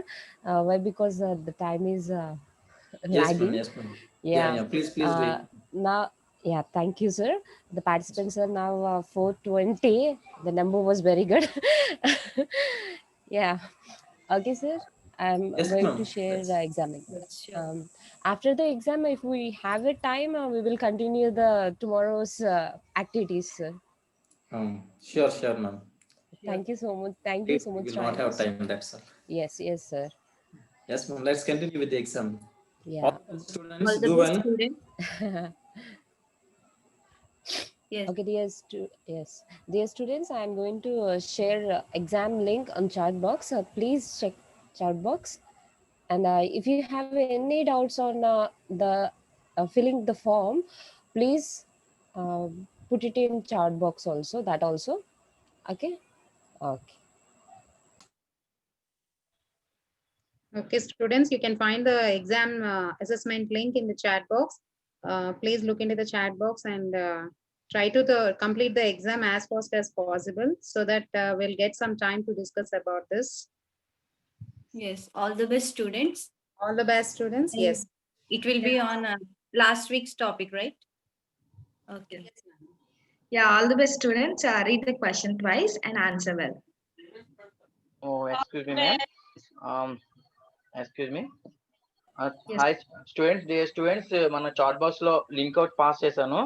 Why? Because the time is lagging. Yes, ma'am. Yeah. Please wait. Now, yeah, thank you, sir. The participants are now 420. The number was very good. Yeah. Okay, sir. I'm going to share the exam link. After the exam, if we have the time, we will continue the tomorrow's activities, sir. Sure, ma'am. Thank you so much. Thank you so much. We will not have time. That's all. Yes, sir. Yes, ma'am. Let's continue with the exam. Yeah. All the students do well. Yes. Okay, dear students, I am going to share exam link on chat box. Please check chat box, and if you have any doubts on the filling the form, please put it in chat box also. That also, okay. Okay, students, you can find the exam assessment link in the chat box. Please look into the chat box and try to complete the exam as fast as possible, so that we'll get some time to discuss about this. Yes, all the best, students. All the best, students. Yes. It will be on last week's topic, right? Okay. Yeah, all the best, students. Read the question twice and answer well. Oh, excuse me, ma'am. Excuse me. Hi, students. Dear students, మన chat box లో link out pass చేశాను.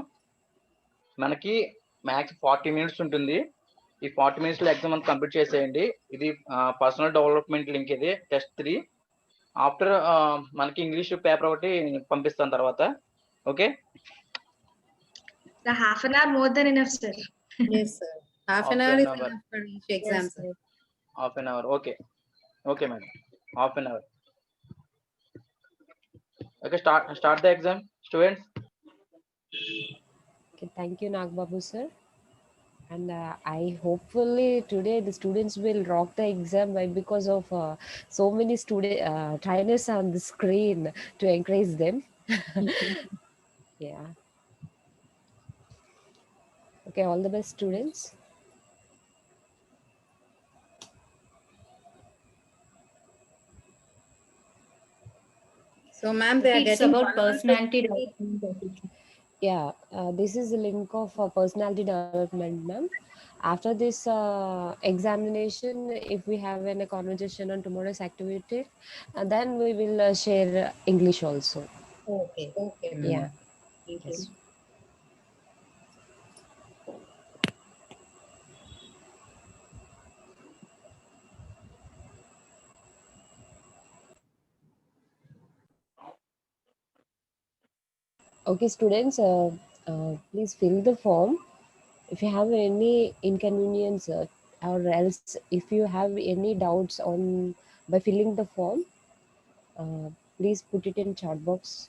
మనకి max 40 minutes ఉంటుంది. ఈ 40 minutes లో exam అంతా complete చేసేయండి. ఇది పర్సనల్ డెవలప్మెంట్ లింక్, ఇది టెస్ట్ 3. ఆఫ్టర్ మనకి ఇంగ్లీష్ పేపర్ ఒకటి పంపిస్తాను తర్వాత. Okay. The half an hour more than enough, sir. Yes, sir. Half an hour is enough for each exam, Yes, sir. Half an hour. Okay, madam. Half an hour. Okay, start the exam, students. Okay, thank you, Nagbabu sir. And I hopefully today the students will rock the exam, right? Because of so many trainers on the screen to encourage them. Yeah. Okay, all the best, students. So, ma'am, they are It's getting about personality development. Yeah, this is the link of personality development, ma'am. After this examination, if we have a conversation on tomorrow's activity, then we will share English also. Okay, okay, ma'am. Yeah. Thank Yes. you. Okay, students, please fill the form. If you have any inconvenience or else if you have any doubts on by filling the form, please put it in chat box.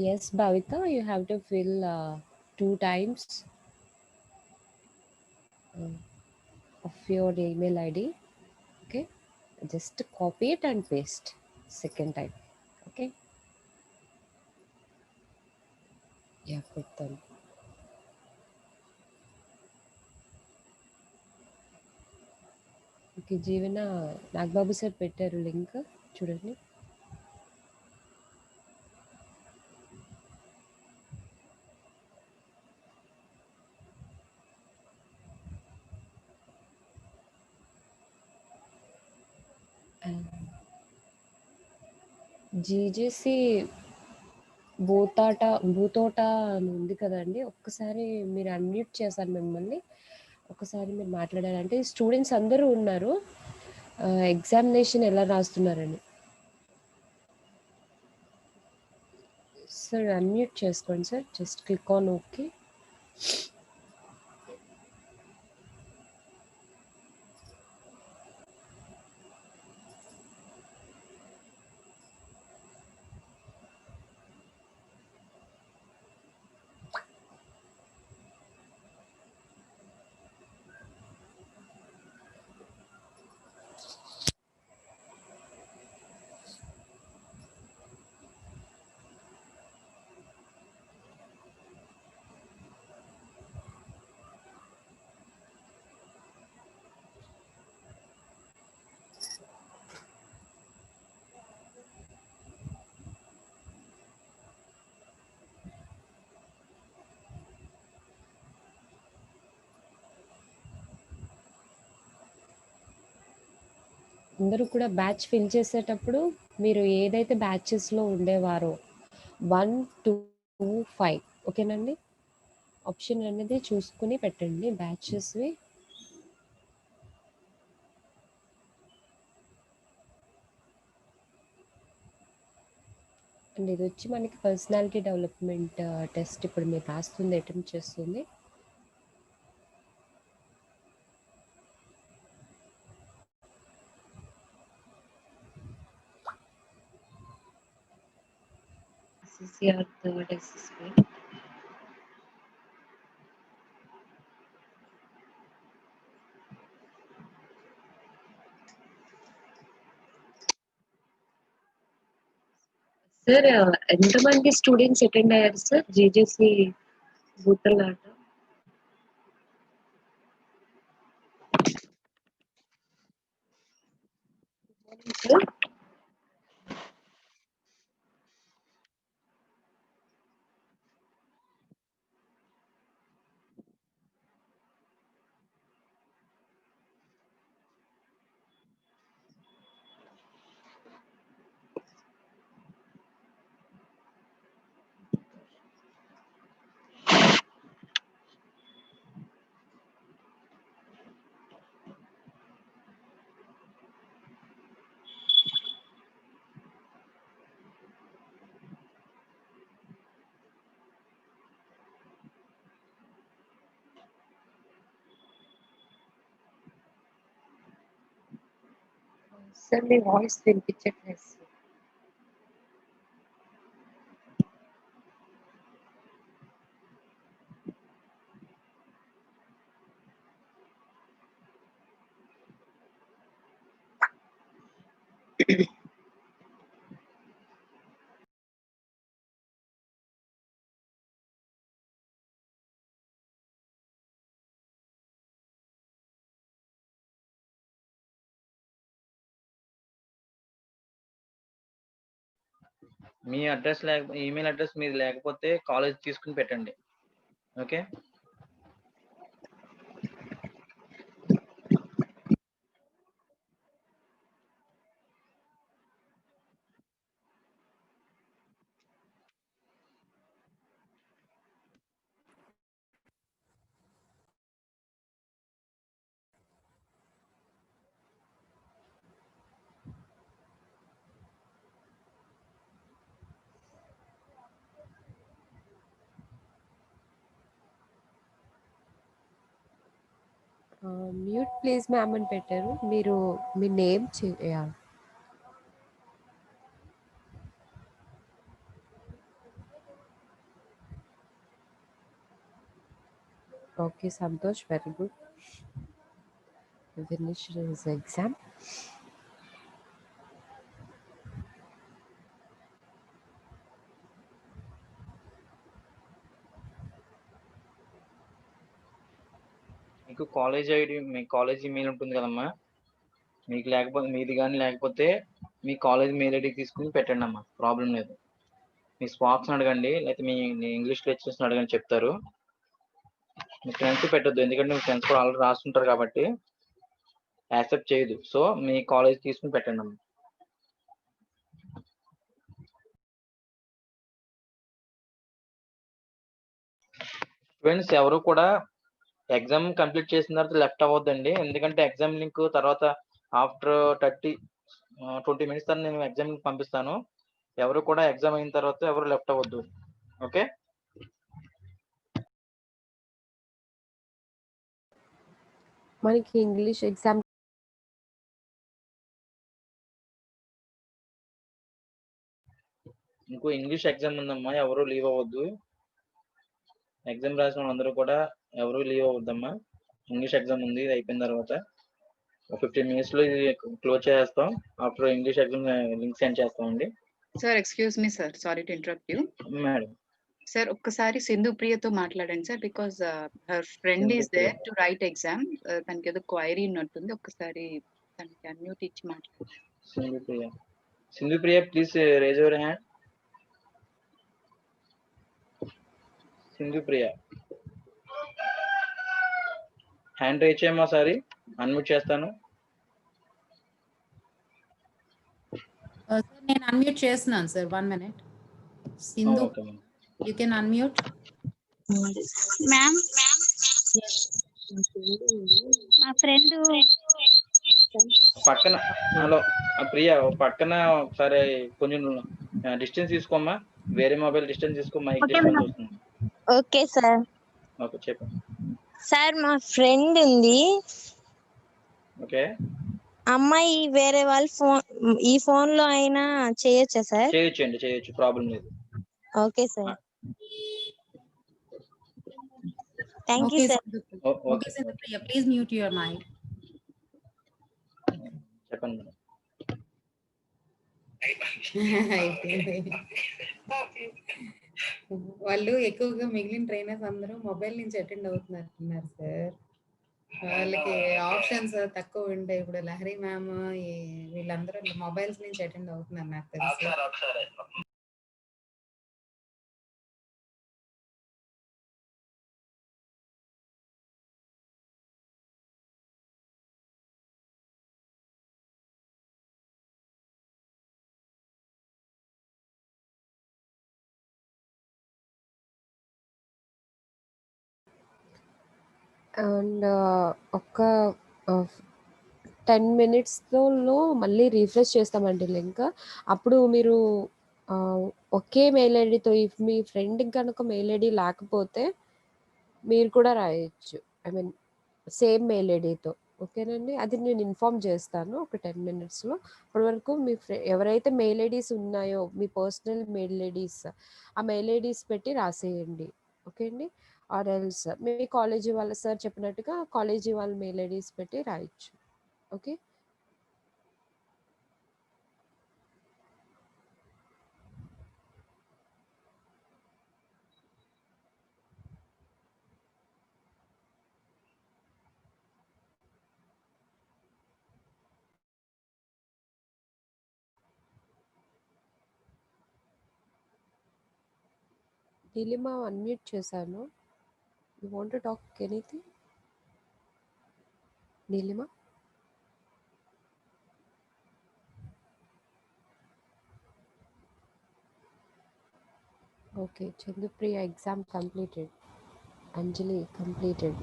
Yes, Bhavita, you have to fill 2 times of your email ID. Okay, just copy it and paste second time. Okay, yeah, put them. Okay, జీవన Nagababu sir పెట్టారు link చూడండి. జీజేసి భూతోట అని ఉంది కదండి, ఒక్కసారి మీరు unmute చేశాను మిమ్మల్ని, ఒకసారి మీరు మాట్లాడారంటే స్టూడెంట్స్ అందరూ ఉన్నారు, ఎగ్జామినేషన్ ఎలా రాస్తున్నారని. సార్ అన్మ్యూట్ చేసుకోండి sir, just click on okay. అందరూ కూడా బ్యాచ్ ఫిల్ చేసేటప్పుడు మీరు ఏదైతే బ్యాచెస్లో ఉండేవారో 1, 2, 5 ఓకేనండి, ఆప్షన్ అనేది చూసుకుని పెట్టండి బ్యాచెస్వి. అండ్ ఇది వచ్చి మనకి పర్సనాలిటీ డెవలప్మెంట్ టెస్ట్ ఇప్పుడు మీరు రాస్తుంది, అటెంప్ట్ చేస్తుంది. CCR third assessment. సార్ ఎంతమంది స్టూడెంట్స్ అటెండ్ అయ్యారు సార్ జీజేసి బూతలాట? సార్ సార్ మీ వాయిస్ వినిపించట్లేదు సార్. మీ అడ్రస్ ఈమెయిల్ అడ్రస్ మీది లేకపోతే కాలేజ్ తీసుకుని పెట్టండి. ఓకే. మ్యూట్ ప్లీజ్ మ్యామ్ అని పెట్టారు, మీరు మీ నేమ్ చేయాలి. Okay Santosh, very good. Finish his exam. మీకు కాలేజ్ ఐడి, మీ కాలేజ్ ఈమెయిల్ ఉంటుంది కదమ్మా, మీకు లేకపోతే మీది కానీ లేకపోతే మీ కాలేజ్ మెయిల్ ఐడి తీసుకుని పెట్టండి అమ్మా, ప్రాబ్లం లేదు. మీ స్పాక్స్ని అడగండి, లేకపోతే మీ ఇంగ్లీష్ లెక్చర్స్ని అడగని చెప్తారు. మీ ఫ్రెండ్స్ పెట్టద్దు, ఎందుకంటే మీ ఫ్రెండ్స్ కూడా ఆల్రెడీ రాస్తుంటారు కాబట్టి యాక్సెప్ట్ చేయదు. సో మీ కాలేజ్ తీసుకుని పెట్టండి అమ్మా. స్టూడెంట్స్ ఎవరు కూడా ఎగ్జామ్ కంప్లీట్ చేసిన తర్వాత లెఫ్ట్ అవ్వద్దండి, ఎందుకంటే ఎగ్జామ్ లింక్ తర్వాత ఆఫ్టర్ 20 minutes తర్వాత నేను ఎగ్జామ్ లింక్ పంపిస్తాను. ఎవరు కూడా ఎగ్జామ్ అయిన తర్వాత ఎవరు లెఫ్ట్ అవ్వద్దు. ఓకే. మనకి ఇంగ్లీష్ ఎగ్జామ్ ఇంకో ఇంగ్లీష్ ఎగ్జామ్ ఉందమ్మా, ఎవరు లీవ్ అవ్వద్దు. ఎగ్జామ్ రాసిన వాళ్ళందరూ కూడా ఎవరు లీవ్ అవ్వద్దమ్మా. ఇంగ్లీష్ ఎగ్జామ్ ఉంది, ఇది అయిపోయిన తర్వాత 15 minutes లో ఇది క్లోజ్ చేస్తాం. After English exam link send చేస్తామండి. Sir excuse me sir, sorry to interrupt you. Madam sir ఒక్కసారి సింధు ప్రియతో మాట్లాడండి సార్, because her friend is there to write exam. తనకి ఏదో క్వైరీ ఉన్నట్టుంది, ఒక్కసారి తనకి అన్మ్యూట్ ఇచ్చి మాట్లాడండి. Sindhu Priya please raise your hand. Sindhu Priya hand raise చేయమ్మా, సారీ అన్మ్యూట్ చేస్తాను. సార్ నేను అన్మ్యూట్ చేస్తున్నాను sir, 1 minute. Sindhu, you can unmute. Ma'am మా ఫ్రెండ్ పక్కన, హలో ప్రియా, పక్కన ఒకసారి కొంచెం డిస్టెన్స్ తీసుకోమ్మా, వేరే మొబైల్ డిస్టెన్స్ తీసుకో, మైక్ డిస్టెన్స్ వస్తుంది. Okay sir. ఓకే చెప్పండి సార్ మా ఫ్రెండ్ ఉంది, ఓకే. అమ్మాయి వేరే వాళ్ళ ఫోన్ ఈ ఫోన్ లో అయినా చేయొచ్చా సార్? చేయొచ్చండి, చేయొచ్చు, ప్రాబ్లం లేదు. Okay sir, thank you sir. Okay Sindhu Priya, please mute your mic. చెప్పండి మేడం. వాళ్ళు ఎక్కువగా మిగిలిన ట్రైనర్స్ అందరూ మొబైల్ నుంచి అటెండ్ అవుతున్నారు సార్. వాళ్ళకి ఆప్షన్స్ తక్కువ ఉంటాయి. ఇప్పుడు లహరి మ్యామ్ వీళ్ళందరూ మొబైల్స్ నుంచి అటెండ్ అవుతున్నారు నాకు తెలిసి. అండ్ ఒక 10 minutesలో మళ్ళీ రీఫ్రెష్ చేస్తామండి లింక్. అప్పుడు మీరు ఒకే మెయిల్ ఐడితో, ఇఫ్ మీ ఫ్రెండ్ కనుక మెయిల్ ఐడి లేకపోతే మీరు కూడా రాయొచ్చు, ఐ మీన్ సేమ్ మెయిల్ ఐడితో. ఓకేనండి, అది నేను ఇన్ఫార్మ్ చేస్తాను ఒక 10 minutesలో. అప్పటి వరకు మీ ఎవరైతే మెయిల్ ఐడీస్ ఉన్నాయో మీ పర్సనల్ మెయిల్ ఐడీస్, ఆ మెయిల్ ఐడీస్ పెట్టి రాసేయండి. ఓకే అండి. ఆర్ ఎల్స్ మీ కాలేజీ వాళ్ళ సార్ చెప్పినట్టుగా కాలేజీ వాళ్ళ మెయిల్ ఐడీస్ పెట్టి రాయొచ్చు. ఓకే. నీలిమ అన్మ్యూట్ చేశాను. You want to talk anything? Neelima? Okay, Chandupriya exam completed. Anjali completed.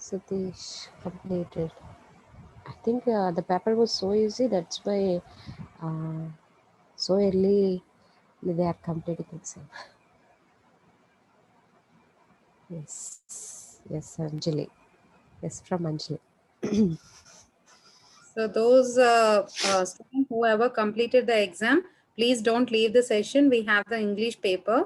Satish completed. I think the paper was so easy, that's why so early they are completing exam. Yes, yes, Anjali. Yes, from Anjali. So those students who ever completed the exam, please don't leave the session. We have the English paper.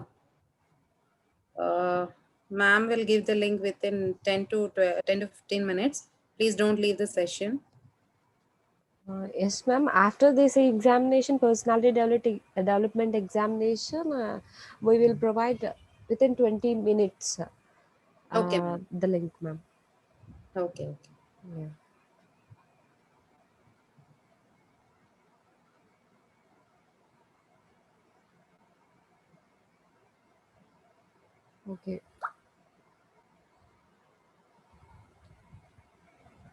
Ma'am will give the link within 10 to 15 minutes. Please don't leave the session. Yes, ma'am. After this examination, personality development examination, we will provide within 20 minutes Okay, ma'am. the link, ma'am. Okay. Yeah. Okay.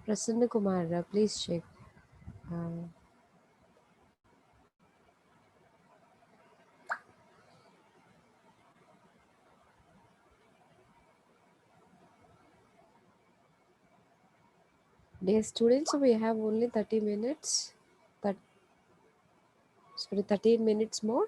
Prasanna Kumar, please check. Dear students, we have only 30 minutes. 13 minutes more.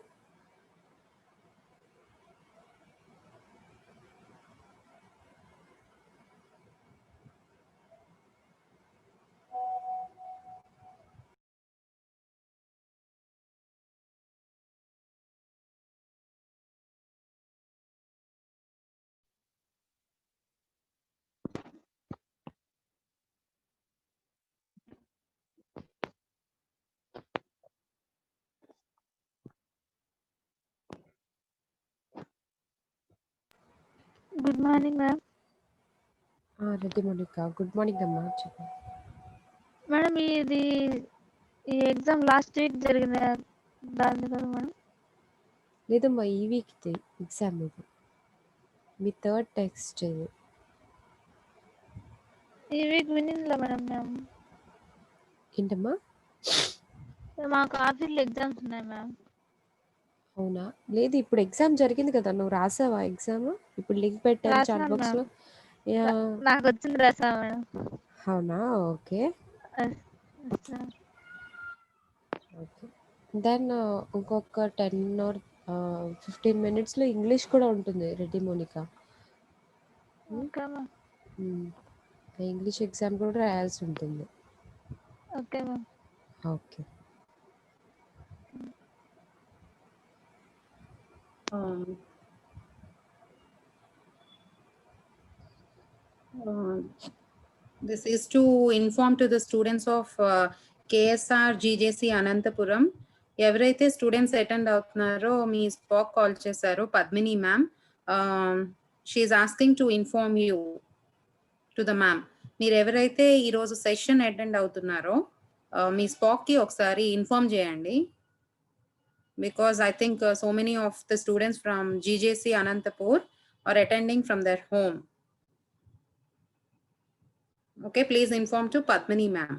Good morning, ma'am. Reddy Monica. Good morning, Amma. Madam ఇది ఈ exam last week జరిగిన దాని కదా madam? లేదమ్మా, ఈ week exam ఇది. మీ third text ఇది. ఈ వీక్ వినిందిలే మేడం మేము. ఏంటమ్మా? మాకు ఆఫీస్లో ఎగ్జామ్స్ ఉన్నాయి మ్యామ్. అవునా? లేదు, ఇప్పుడు ఎగ్జామ్ జరిగింది కదా, నువ్వు రాసావా ఎగ్జామ్? ఇప్పుడు లింక్ పెట్టాను చాట్ రాసినాను బాక్స్ లో. మ్యామ్. నాకు వచ్చింది రాసా మేడం. అవునా? ఓకే. ఓకే. దెన్ ఇంకొక 10 or 15 minutes లో ఇంగ్లీష్ కూడా ఉంటుంది Reddy Monika. Okay ma'am. English exam కూడా రాయాల్సి ఉంటుంది. Okay ma'am. Okay. This is to inform to the students of KSR GJC Anantapuram. ఎవరైతే స్టూడెంట్స్ అటెండ్ అవుతున్నారో మీ స్పాక్ కాల్ చేశారో Padmini ma'am, she is asking to inform you to the ma'am. మీరు ఎవరైతే ఈరోజు సెషన్ అటెండ్ అవుతున్నారో మీ స్పాక్కి ఒకసారి ఇన్ఫార్మ్ చేయండి. Because I think so many of the students from GJC Anantapur are attending from their home. Okay, please inform to Padmini ma'am.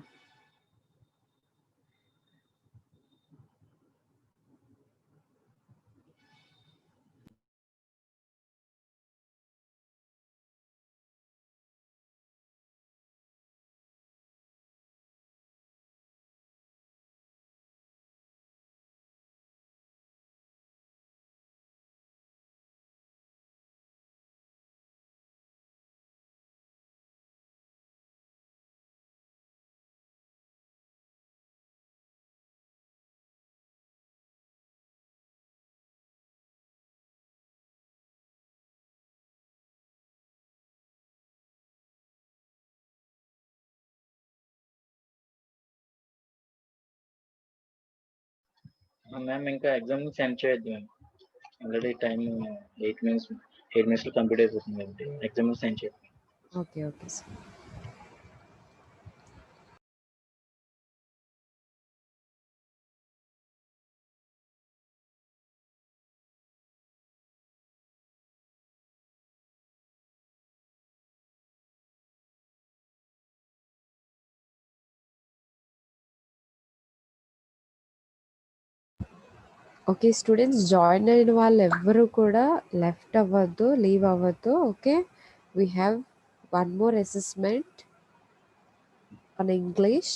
Ma'am ఇంకా exam send చేయొద్దు ma'am. Already time 8 minutes లో complete అయిపోతుంది కాబట్టి exam send చేయొద్దు. Okay okay sir. Okay students, join అయిన వాళ్ళు ఎవ్వరు కూడా లెఫ్ట్ అవ్వద్దు, లీవ్ అవ్వద్దు. Okay, we have one more assessment on English.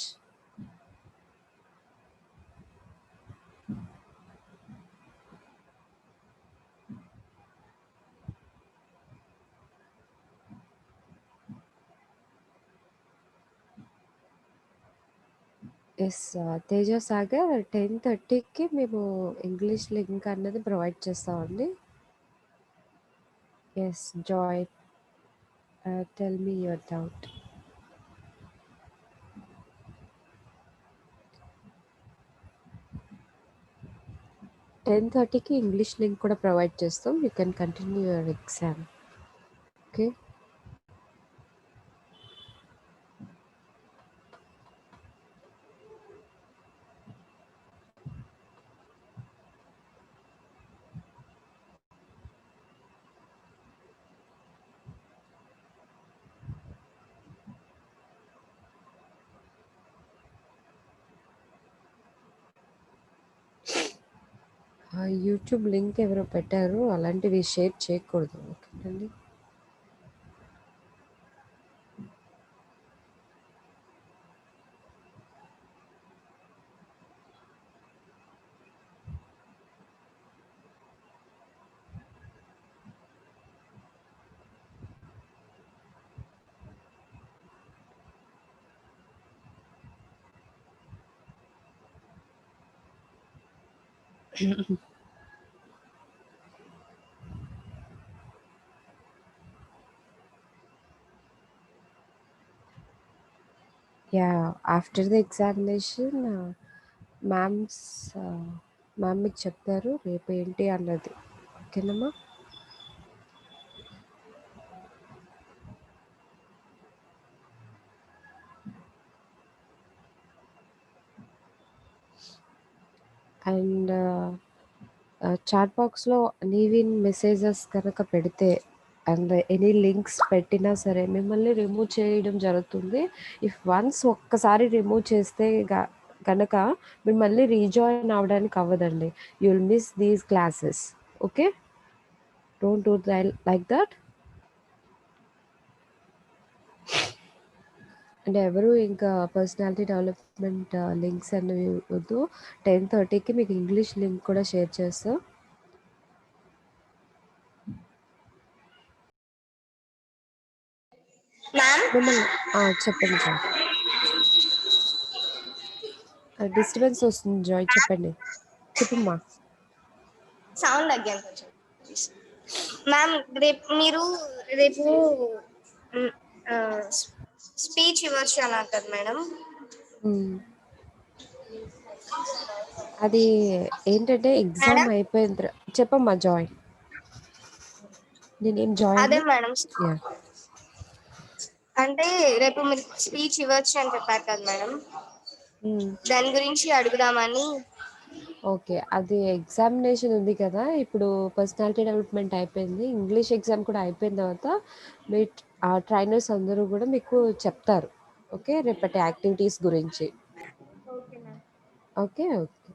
Yes Teja Sagar, 10:30కి మేము ఇంగ్లీష్ లింక్ అన్నది ప్రొవైడ్ చేస్తామండి. Yes Joy, tell me your doubt. కి ఇంగ్లీష్ లింక్ కూడా ప్రొవైడ్ చేస్తాం. You can continue your exam. Okay, YouTube link ఎవరో పెట్టారు, అలాంటివి షేర్ చేయకూడదు. ఓకేనండి. Yeah, after the examination, ma'am మీకు చెప్తారు రేపు ఏంటి అన్నది. ఓకేనమ్మా. అండ్ చాట్ బాక్స్లో నీవిన్ మెసేజెస్ కనుక పెడితే అండ్ ఎనీ లింక్స్ పెట్టినా సరే మిమ్మల్ని రిమూవ్ చేయడం జరుగుతుంది. ఇఫ్ వన్స్ ఒక్కసారి రిమూవ్ చేస్తే కనుక మిమ్మల్ని రీజాయిన్ అవ్వడానికి అవ్వదండి. You will miss these classes. Okay, don't do like that. అంటే ఎవరు ఇంకా పర్సనాలిటీ డెవలప్మెంట్ లింక్స్ అనేవి వద్దు. 10:30కి మీకు ఇంగ్లీష్ లింక్ కూడా షేర్ చేస్తాం. మిమ్మల్ని చెప్పండి జాయ్. డిస్టర్బెన్స్ వస్తుంది జాయ్, చెప్పండి. చెప్పమ్మా. సౌండ్ తగ్గాను కొంచెం. మ్యామ్ రేపు స్పీచ్ ఇవ్వచ్చు అని అంటారు మేడం. అది ఏంటంటే ఎగ్జామ్ అయిపోయిన చెప్పమ్మా జాయ్. నేనేం జాయ్ అదే మేడం, అంటే రేపు మీరు స్పీచ్ ఇవ్వచ్చు అని చెప్పారు కదా మేడం, దాని గురించి అడుగుదామని. ఓకే, అది ఎగ్జామినేషన్ ఉంది కదా, ఇప్పుడు పర్సనాలిటీ డెవలప్మెంట్ అయిపోయింది, ఇంగ్లీష్ ఎగ్జామ్ కూడా అయిపోయిన తర్వాత మీ ట్రైనర్స్ అందరూ కూడా మీకు చెప్తారు. ఓకే, రేపటి యాక్టివిటీస్ గురించి. Okay ma'am. Okay okay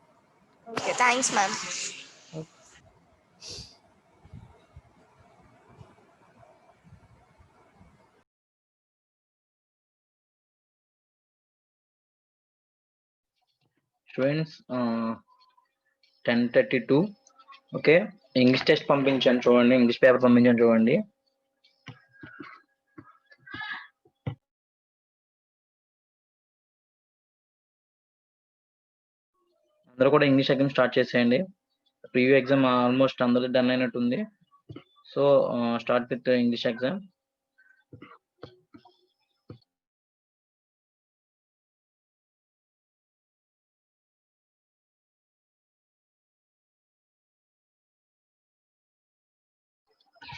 okay, thanks ma'am. Students 10:32. Okay, English test పంపించాను చూడండి, ఇంగ్లీష్ పేపర్ పంపించాను చూడండి. అందరూ కూడా ఇంగ్లీష్ ఎగ్జామ్ స్టార్ట్ చేసేయండి. ప్రివ్యూ ఎగ్జామ్ ఆల్మోస్ట్ అందరూ డన్ అయినట్టుంది. So start with English exam.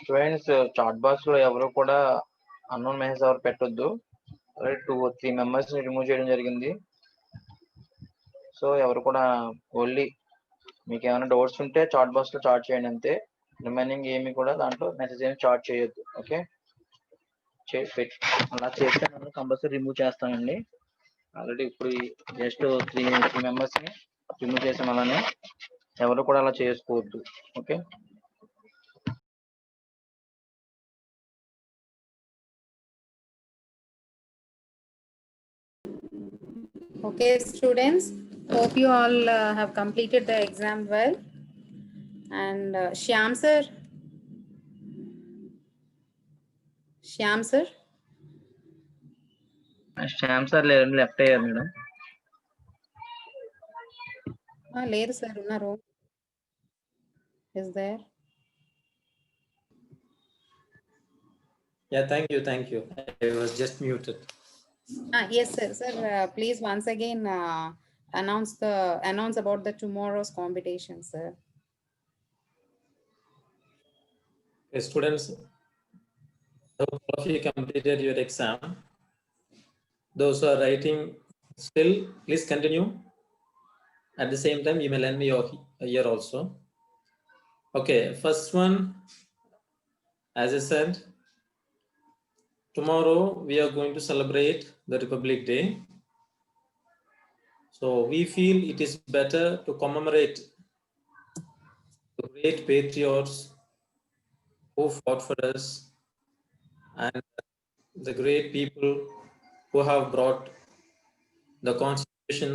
Students chat box లో ఎవరు కూడా అన్నోన్ మెసేజ్ ఎవరు పెట్టొద్దు. 2-3 మెంబర్స్ రిమూవ్ చేయడం జరిగింది. సో ఎవరు కూడా ఓన్లీ మీకు ఏమైనా డౌట్స్ ఉంటే చాట్ బాక్స్ లో చాట్ చేయండి అంతే. రిమైనింగ్ ఏమి కూడా దాంట్లో మెసేజ్ ఏమి చాట్ చేయొద్దు. ఓకే, అలా చేస్తే మనం కంపల్సరీ రిమూవ్ చేస్తామండి. ఆల్రెడీ ఇప్పుడు జస్ట్ 3 మెంబర్స్ ని రిమూవ్ చేసాం. అలానే ఎవరు కూడా అలా చేసుకోవద్దు. Okay. Okay, students, hope you all have completed the exam well. And Shyam sir. Shyam sir లేదండి, లెఫ్ట్ అయ్యారు మేడం. లేదు సార్, ఉన్నారు. Is there? Yeah, thank you. I was just muted. Yes, sir. Sir, please once again announce about the tomorrow's competition, sir. Okay, students, hope all of you completed your exam. Those who are writing still, please continue. At the same time, you may lend me your year also. Okay, first one, as I said, tomorrow we are going to celebrate the Republic Day. So we feel it is better to commemorate the great patriots who fought for us and the great people who have brought the Constitution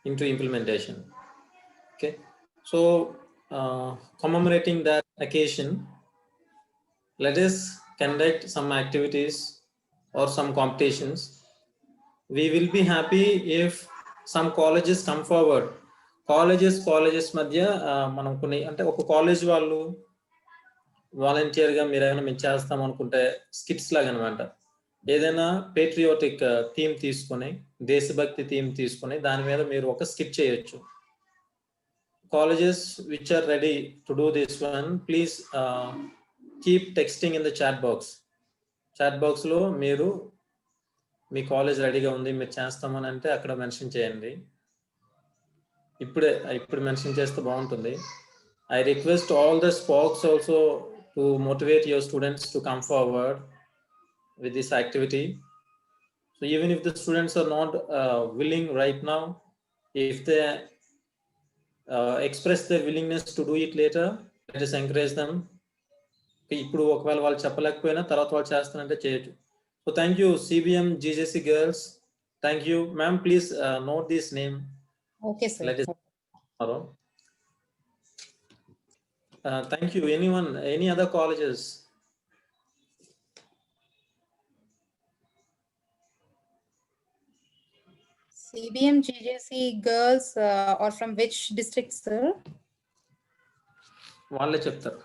into implementation. Okay, so commemorating that occasion, let us conduct some activities or some competitions. We will be happy if some colleges come forward. Colleges మధ్య మనం కొన్ని అంటే ఒక college వాళ్ళు వాలంటీర్గా మీరు ఏమైనా మేము చేస్తాం అనుకుంటే స్కిట్స్ లాగా అనమాట, ఏదైనా పేట్రియాటిక్ థీమ్ తీసుకొని, దేశభక్తి థీమ్ తీసుకొని దాని మీద మీరు ఒక స్కిట్ చేయొచ్చు. Colleges which are ready to do this one, please keep texting in the chat బాక్స్లో మీరు మీ కాలేజ్ రెడీగా ఉంది మీరు చేస్తామని అంటే అక్కడ మెన్షన్ చేయండి. ఇప్పుడు మెన్షన్ చేస్తే బాగుంటుంది. I request all the spokes also to motivate your students to come forward with this activity. So even if the students are not willing right now, if they express their willingness to do it later, let us encourage them. ఇప్పుడు ఒకవేళ వాళ్ళు చెప్పలేకపోయినా తర్వాత వాళ్ళు చేస్తానంటే చేయొచ్చు. So thank you CBM GJC girls. Thank you ma'am, please note this name. Okay sir. Let us tomorrow. Thank you. Anyone, any other colleges? CBM GJC girls or from which district, sir? వాళ్ళే చెప్తారు.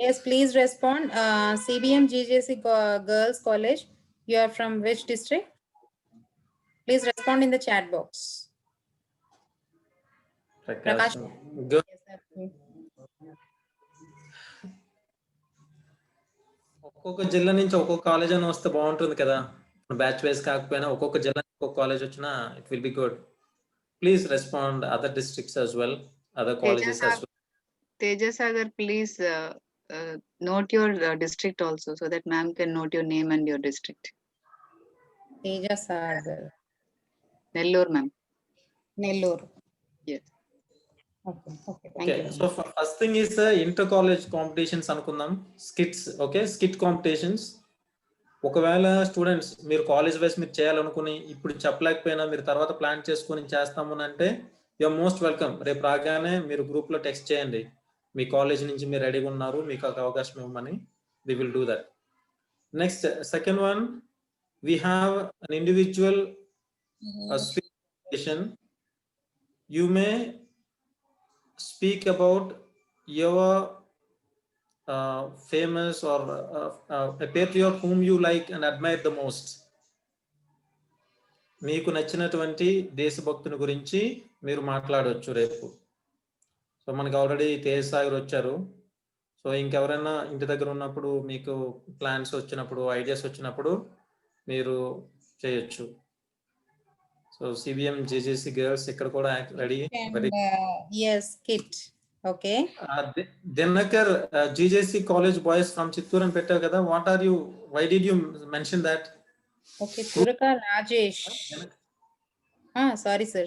Yes, please respond. CBM GJC girls college, you are from which district? Please respond in the chat box. Prakash. Good. Yes, sir. ఒక్కొక్క జిల్లా నుంచి ఒక్కొక్క college అని వస్తే బాగుంటుంది కదా, బ్యాచ్ వైజ్ కాకపోయినా ఒక్కొక్క జిల్లా ఒక్కొక్క కాలేజ్ వచ్చినా it will be good. Please respond other districts as well, other colleges as well. Tejasagar, please note your district also so that ma'am can note your name and your district. Tejasagar. Nellore ma'am. Nellore. Yes. Okay, thank you. So first thing is inter college competitions అనుకుందాం, skits. Okay, skit competitions. ఒకవేళ students మీరు college wise మీరు చేయాలనుకుని ఇప్పుడు చెప్పలేకపోయినా మీరు తర్వాత plan చేసుకుని చేస్తాము అంటే యూఆర్ మోస్ట్ వెల్కమ్. రేపు రాగానే మీరు గ్రూప్ లో టెక్స్ట్ చేయండి మీ కాలేజ్ నుంచి మీరు రెడీగా ఉన్నారు, మీకు ఒక అవకాశం ఇవ్వమని. We will do that. Next second one, we have an individual speech competition. You may speak about your famous or a patriot whom you like and admire the most. మీకు నచ్చినటువంటి దేశభక్తుని గురించి మీరు మాట్లాడవచ్చు రేపు. సో మనకి ఆల్రెడీ తేజసాగర్ వచ్చారు. So ఇంకెవరైనా ఇంటి దగ్గర ఉన్నప్పుడు మీకు ప్లాన్స్ వచ్చినప్పుడు ఐడియాస్ వచ్చినప్పుడు మీరు చేయొచ్చు. సో CBM GJC girls ఇక్కడ కూడా ready. Yes, kit. Okay. Dinakar GJC college boys from Chittoor అని పెట్టావు కదా, what are you, why did you mention that? Okay, Turaka Rajesh. Sorry, sir.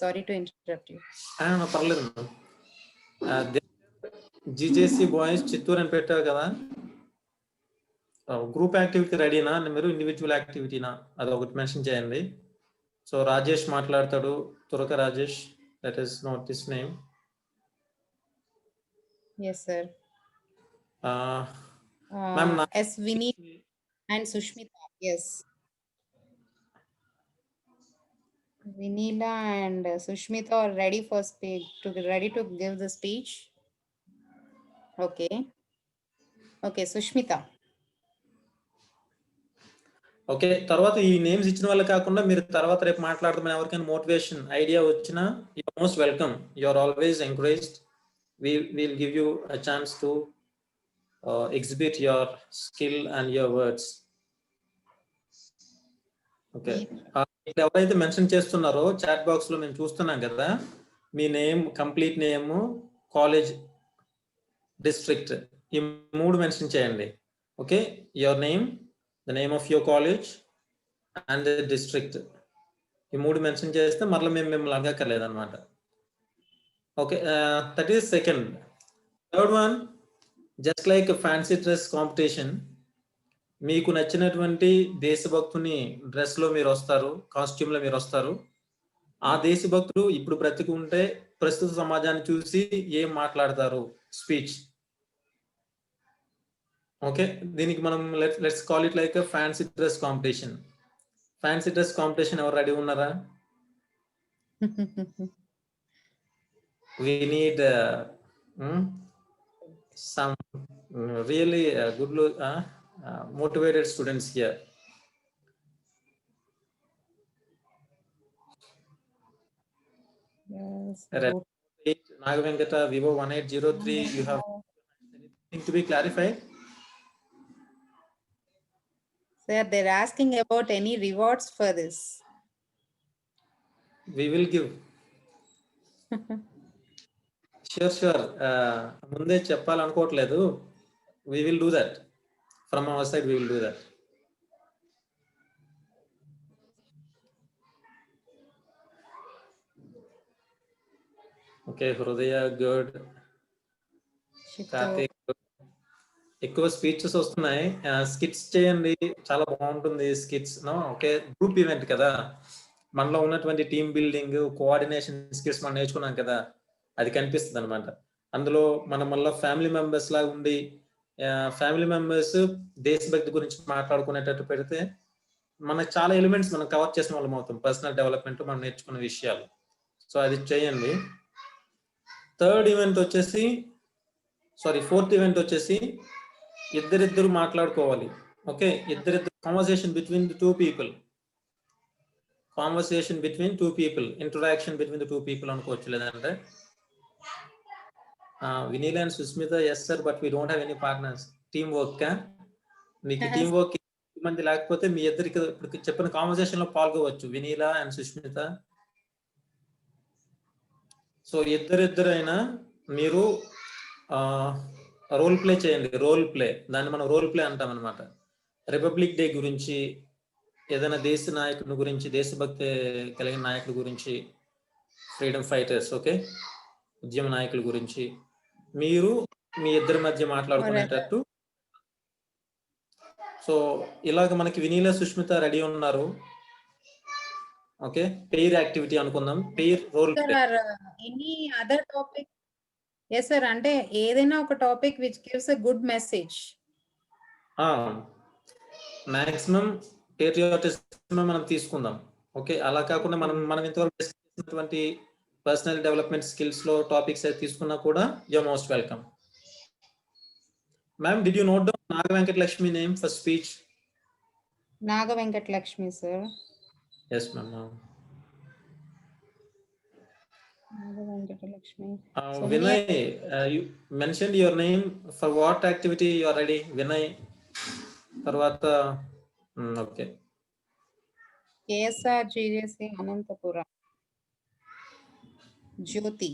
Sorry to interrupt you. పర్లేదు. GJC boys Chittoor అని పెట్టారు కదా, group activity రెడీనా మీరు individual యాక్టివిటీనా, అది ఒకటి మెన్షన్ చేయండి. సో రాజేష్ మాట్లాడతాడు, Turaka Rajesh, that is not this name. Yes, sir. Ma'am, S. Vineet and Sushmita. Yes. Vinila and Sushmita are ready for ready to give the speech. Okay, Sushmita. Okay, తర్వాత ఈ names ఇచ్చిన వాళ్ళు కాకుండా మీరు తర్వాత రేపు మాట్లాడదామని ఎవరికైనా మోటివేషన్ ఐడియా వచ్చినా you are most welcome, you are always encouraged. We will give you a chance to exhibit your skill and your words. Okay, ఎవరైతే మెన్షన్ చేస్తున్నారో చాట్ బాక్స్ లో మేము చూస్తున్నాం కదా, మీ name, complete name, college, district, ఈ 3 mention చేయండి. Okay, your name, the name of your college and the district, ఈ 3 మెన్షన్ చేస్తే మరలా మేము మిమ్మల్ని అడగక్కర్లేదు అనమాట. Okay, that is second. Third one, just like fancy dress competition, మీకు నచ్చినటువంటి దేశభక్తుని డ్రెస్ లో మీరు వస్తారు, కాస్ట్యూమ్ లో మీరు వస్తారు. ఆ దేశభక్తుడు ఇప్పుడు బ్రతికుంటే ప్రస్తుత సమాజాన్ని చూసి ఏం మాట్లాడతారు, స్పీచ్. ఓకే, దీనికి మనం let's call it like fancy dress competition. Fancy dress competition ఎవరు రెడీ ఉన్నారా? We need some really good motivated students here. Yes. Nagavenkata, Vivo 1803, you have anything to be clarified? Sir, they're asking about any rewards for this. We will give. Sure. ముందే చెప్పాలనుకోవట్లేదు. We will do that. From our side, we will do that. Okay, Hridaya, good. Karthik, ఎక్కువ speeches వస్తున్నాయి. Skits చేయండి, చాలా బాగుంటుంది skits. Okay, group event కదా, మనలో ఉన్నటువంటి team building, coordination skills మనం నేర్చుకున్నాం కదా, అది కనిపిస్తుంది అనమాట. అందులో మనం మళ్ళీ ఫ్యామిలీ మెంబర్స్ లాగా ఉండి, ఫ్యామిలీ మెంబర్స్ దేశభక్తి గురించి మాట్లాడుకునేటట్టు పెడితే మనకు చాలా ఎలిమెంట్స్ మనం కవర్ చేసిన వాళ్ళం అవుతాం, పర్సనల్ డెవలప్మెంట్ మనం నేర్చుకున్న విషయాలు. సో అది చేయండి. ఫోర్త్ ఈవెంట్ వచ్చేసి ఇద్దరిద్దరు మాట్లాడుకోవాలి. ఓకే, ఇద్దరిద్దరు conversation between the 2 people, conversation between 2 people, interaction between the 2 people అనుకోవచ్చు. లేదంటే Vinila and Susmita, yes sir, but we don't have any partners. Team work. మీకు టీమ్ వర్క్ మంది లేకపోతే మీ ఇద్దరికి ఇప్పుడు చెప్పిన కాన్వర్సేషన్ లో పాల్గొవచ్చు, వినీలా అండ్ సుష్మిత. సో ఇద్దరైనా మీరు రోల్ ప్లే చేయండి. రోల్ ప్లే, దాన్ని మనం రోల్ ప్లే అంటాం అనమాట. రిపబ్లిక్ డే గురించి, ఏదైనా దేశ నాయకుడి గురించి, దేశభక్తి కలిగిన నాయకుడి గురించి, ఫ్రీడమ్ ఫైటర్స్, ఓకే, ఉద్యమ నాయకుల గురించి మీరు మీ ఇద్దరి మధ్య మాట్లాడుకునేటట్టు. సో ఇలాగ మనకి వినీలా, సుష్మిత రెడీ ఉన్నారు. ఓకే, పెయిర్ యాక్టివిటీ అనుకుందాం, pair role play. Any other topic? Yes sir, అంటే ఏదైనా ఒక topic which gives a good message. Maximum patriotism మనం తీసుకుందాం. ఓకే, అలా కాకుండా మనం ఇంతవరకు చేసినటువంటి పర్సనల్ డెవలప్మెంట్ స్కిల్స్ లో టాపిక్స్ అయితే తీసుకున్నా కూడా you are most welcome. Ma'am, did you note down Naga Venkat Lakshmi name for speech? Naga Venkat Lakshmi, sir. Yes, ma'am. Naga Venkat Lakshmi. Vinay, you mentioned your name. For what activity you are ready? Vinay. Tarvata. Okay. KSR GJC Anantapura. Jyoti.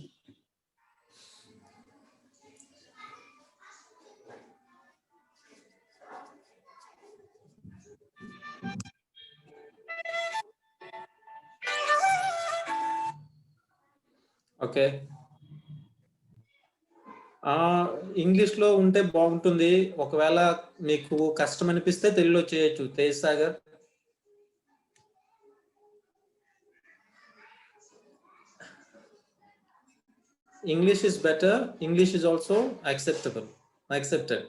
Okay. ఇంగ్లీష్‌లో ఉంటే బాగుంటుంది. ఒకవేళ మీకు కష్టం అనిపిస్తే తెలుగులో చేయొచ్చు. Tej Sagar. English is better. English is also acceptable. Accepted.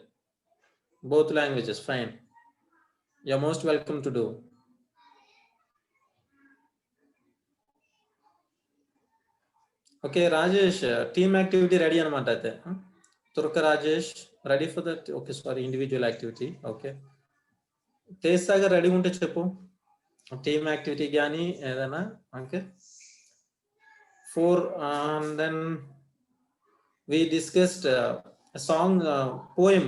Both languages, fine. You're most welcome to do. Okay, Rajesh, team activity ready anamata aithe. Turka Rajesh, ready for that? Okay, sorry, individual activity. Okay. Tej Sagar ready unte cheppu. Team activity gaani edana. Okay. 4 and then we discussed a song, poem,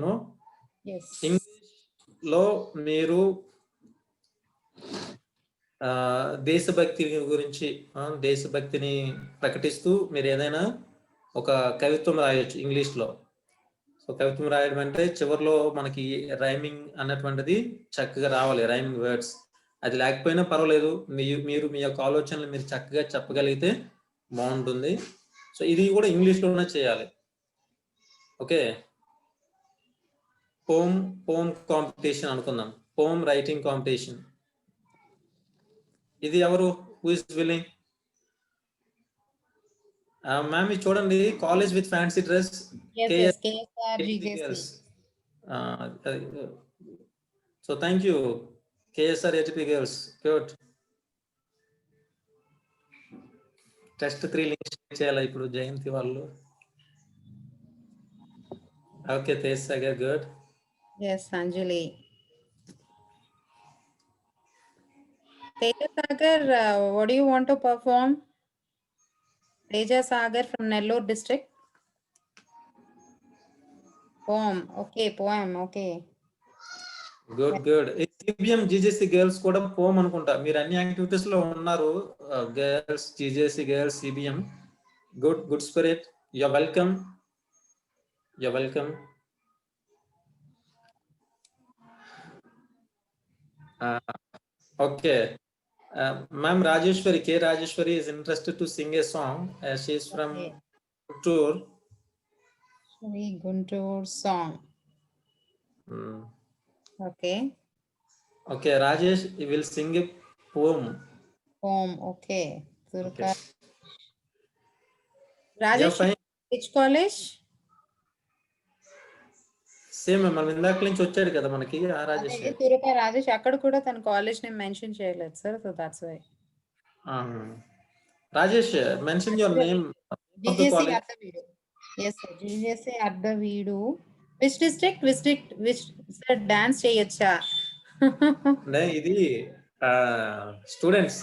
no? Yes. English లో మీరు దేశభక్తి గురించి దేశభక్తిని ప్రకటిస్తూ మీరు ఏదైనా ఒక కవిత్వం రాయొచ్చు ఇంగ్లీష్లో. సో కవిత్వం రాయడం అంటే చివరిలో మనకి రైమింగ్ అన్నటువంటిది చక్కగా రావాలి, రైమింగ్ వర్డ్స్. అది లేకపోయినా పర్వాలేదు, మీరు మీ యొక్క ఆలోచనలు మీరు చక్కగా చెప్పగలిగితే బాగుంటుంది. సో ఇది కూడా ఇంగ్లీష్లోనే చేయాలి. ఓకే. పోమ్ కాంపిటీషన్ అనుకుందాం, పోమ్ రైటింగ్ కాంపిటీషన్. ఇది ఎవరు హూ ఇస్ విల్లింగ్? మ్యామ్ ఇది చూడండి, college with fancy dress, so thank you KSR ATP girls. Good. Test 3 links చేయాలి ఇప్పుడు జయంతి వాళ్ళు. Okay, Tej Sagar, good. Yes, Anjali. Teja Sagar, what do you want to perform? Teja Sagar from Nellore district. Poem. Okay, poem. Okay. Good good. CBM GJC girls కూడా poem అనుకుంటా. మీరు అన్ని activities లో ఉన్నారు, girls, GJC girls, CBM. Good, good spirit. You are welcome. You are welcome. Okay. Ma'am Rajeshwari, K. Rajeshwari is interested to sing a song. She is from Guntur. Guntur song. Okay. Okay, Rajesh will sing a poem. Poem, okay. Okay. Rajesh, which college? Same మనం ఇందాక నుంచి వచ్చాడు కదా మనకి ఆ రాజేష్. తిరుపతి రాజేష్ అక్కడ కూడా తన కాలేజ్ నేమ్ మెన్షన్ చేయలేదు sir, so that's why. Rajesh mention your name. GJC Ardhaveedu. yes sir, GJC Ardhaveedu. which district sir dance చేయొచ్చా? ఇది స్టూడెంట్స్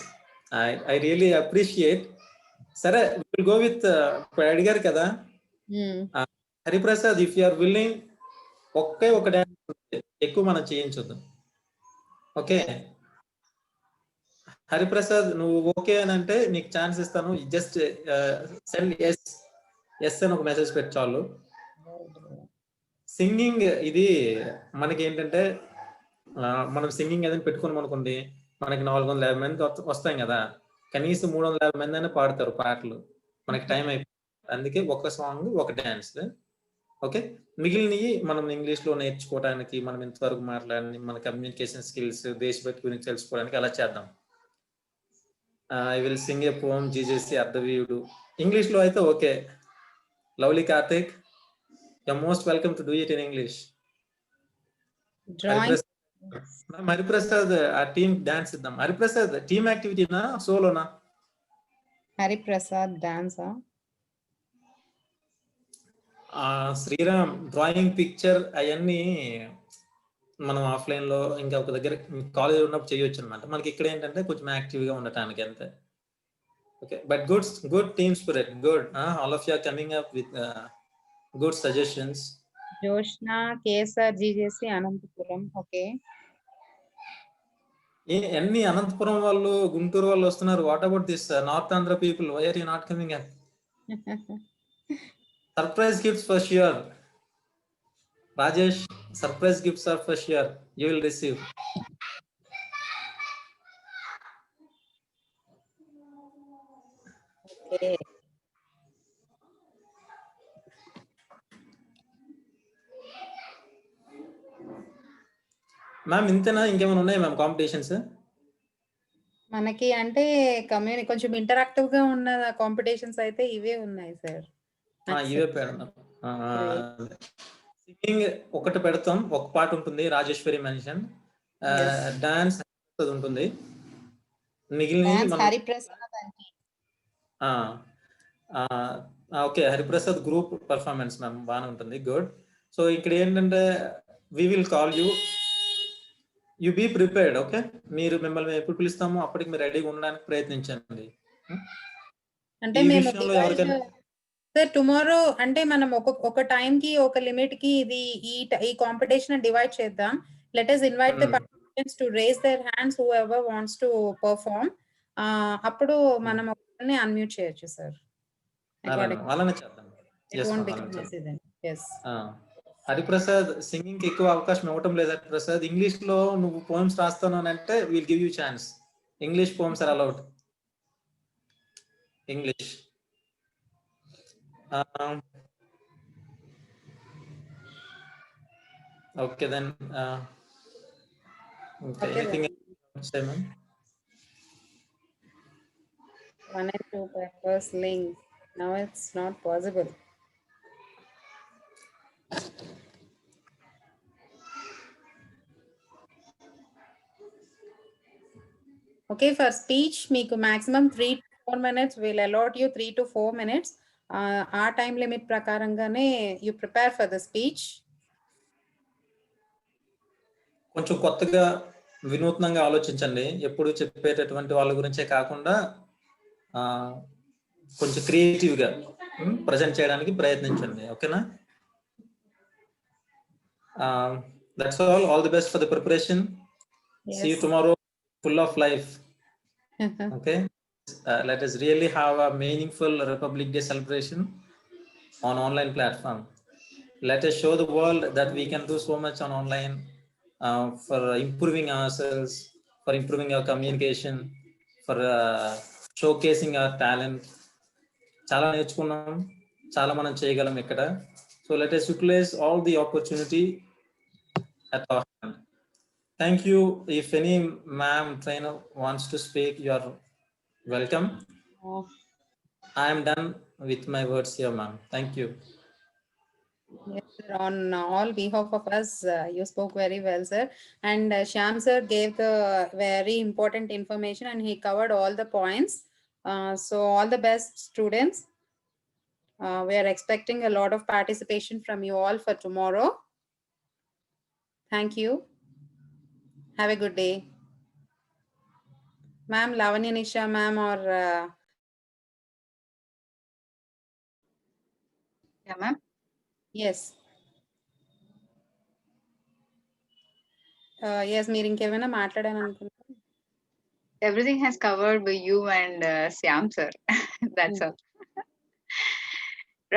ఐ రియల్లీ అప్రిషియేట్. సరే విల్ గో విత్ అడిగారు కదా Hariprasad, if you are willing ఒకే ఒక డాన్స్, ఎక్కువ మనం చేయించొద్దు. ఓకే హరిప్రసాద్, నువ్వు ఓకే అని అంటే నీకు ఛాన్స్ ఇస్తాను. జస్ట్ సెండ్ ఎస్ అని ఒక మెసేజ్ పెట్టాలి. సింగింగ్ ఇది మనకి ఏంటంటే మనం సింగింగ్ ఏదైనా పెట్టుకున్నాం అనుకోండి, మనకి 450 మంది వస్తాం కదా, కనీసం 350 మంది అయినా పాడతారు పాటలు. మనకి టైం అయిపోతుంది. అందుకే ఒక సాంగ్ ఒక డాన్స్. ఓకే, మిగిలినవి మనం ఇంగ్లీష్లో నేర్చుకోవడానికి, మనం ఇంతవరకు మాట్లాడి మన కమ్యూనికేషన్ స్కిల్స్, దేశభక్తి గురించి తెలుసుకోవడానికి అలా చేద్దాం. I will sing a poem GJC Ardhaveedu. ఇంగ్లీష్లో అయితే okay. Lovely Karthik, you are most welcome to do it in English. Hariprasad ఆ టీమ్ డాన్స్ ఇద్దాం. హరిప్రసాద్ టీమ్ యాక్టివిటీనా సోలోనా? హరిప్రసాద్ డాన్సా? శ్రీరామ్ డ్రాయింగ్, పిక్చర్ అవన్నీ మనం ఆఫ్లైన్ లో ఇంకా ఒక దగ్గర కాలేజ్ ఉన్నప్పుడు చేయొచ్చు అనమాట. మనకి ఇక్కడ ఏంటంటే కొంచెం యాక్టివ్ గా ఉండటానికి అంతే. Okay, but good team spirit, good. All of you are coming up with good suggestions. Joshna, KSR GJC Anantapur. ఓకే, అన్ని అనంతపురం వాళ్ళు, గుంటూరు వాళ్ళు వస్తున్నారు. What about this north Andhra people? Why are you not coming up? Surprise gifts for sure. Rajesh, surprise gifts are for sure. You will receive. Okay. Ma'am ఇంతేనా, ఇంకేమైనా ఉన్నాయా ma'am competitions? మనకి అంటే కొంచెం ఇంటరాక్టివ్ గా ఉన్న కాంపిటీషన్స్ అయితే ఇవే ఉన్నాయి సార్. ఇవే పెడదాం. సింగింగ్ ఒకటి పెడతాం, ఒక పాట ఉంటుంది, రాజేశ్వరి మెన్షన్. డాన్స్ ఉంటుంది, మిగిలినవి మనం హరిప్రసాద్ అంటే okay Hariprasad group performance ma'am బాగానే ఉంటుంది, గుడ్. సో ఇక్కడ ఏంటంటే we will call you be prepared. Okay, మీరు మిమ్మల్ని ఎప్పుడు పిలుస్తామో అప్పటికి మీరు రెడీగా ఉండడానికి ప్రయత్నించండి. అంటే ఈ మేము విషయంలో ఎవరికైనా సార్ టుమారో అంటే మనం ఒక టైం కి ఒక లిమిట్ కి ఇది ఈ కాంపిటీషన్ డివైడ్ చేద్దాం. Let us invite the participants to raise their hands whoever wants to perform. అప్పుడు మనం ఒకరిని అన్మ్యూట్ చేయొచ్చు సార్. అలానే చేద్దాం. It won't become messy then. Yes. Hariprasad singing కి ఎక్కువ అవకాశం ఇవ్వటం లేదు. హరిప్రసాద్ ఇంగ్లీష్ లో నువ్వు పోయమ్స్ రాస్తాను అంటే will give you chance. English poems are allowed. English okay then okay, anything else, Simon? 1 and 2 papers link. Now it's not possible. Okay, for speech మీకు maximum 3 to 4 minutes. We'll allot you 3 to 4 minutes. ఆ time limit ప్రకారంగానే you prepare for the speech. కొంచెం కొత్తగా వినూత్నంగా ఆలోచించండి. ఎప్పుడు చెప్పేటటువంటి వాళ్ళ గురించే కాకుండా కొంచెం క్రియేటివ్ గా ప్రజెంట్ చేయడానికి ప్రయత్నించండి. ఓకేనా? That's all the best for the preparation. See you tomorrow full of life. Okay, let us really have a meaningful Republic Day celebration on online platform. Let us show the world that we can do so much on online for improving ourselves, for improving our communication, for showcasing our talent. చాలా నేర్చుకున్నాం, చాలా మనం చేయగలం ఇక్కడ. So let us utilize all the opportunity at our hand. Thank you. If any ma'am trainer wants to speak, you are welcome. I am done with my words here, ma'am. Thank you. Yes, sir. On all behalf of us, you spoke very well, sir. And Shyam sir gave the very important information and he covered all the points. So all the best, students. We are expecting a lot of participation from you all for tomorrow. Thank you. Have a good day. Ma'am, Lavanya Nisha ma'am or yeah ma'am. Yes. Yes, మీరు ఇంకేమైనా మాట్లాడాలనుకుంటున్నారా? Everything has covered by you and Shyam sir. That's all.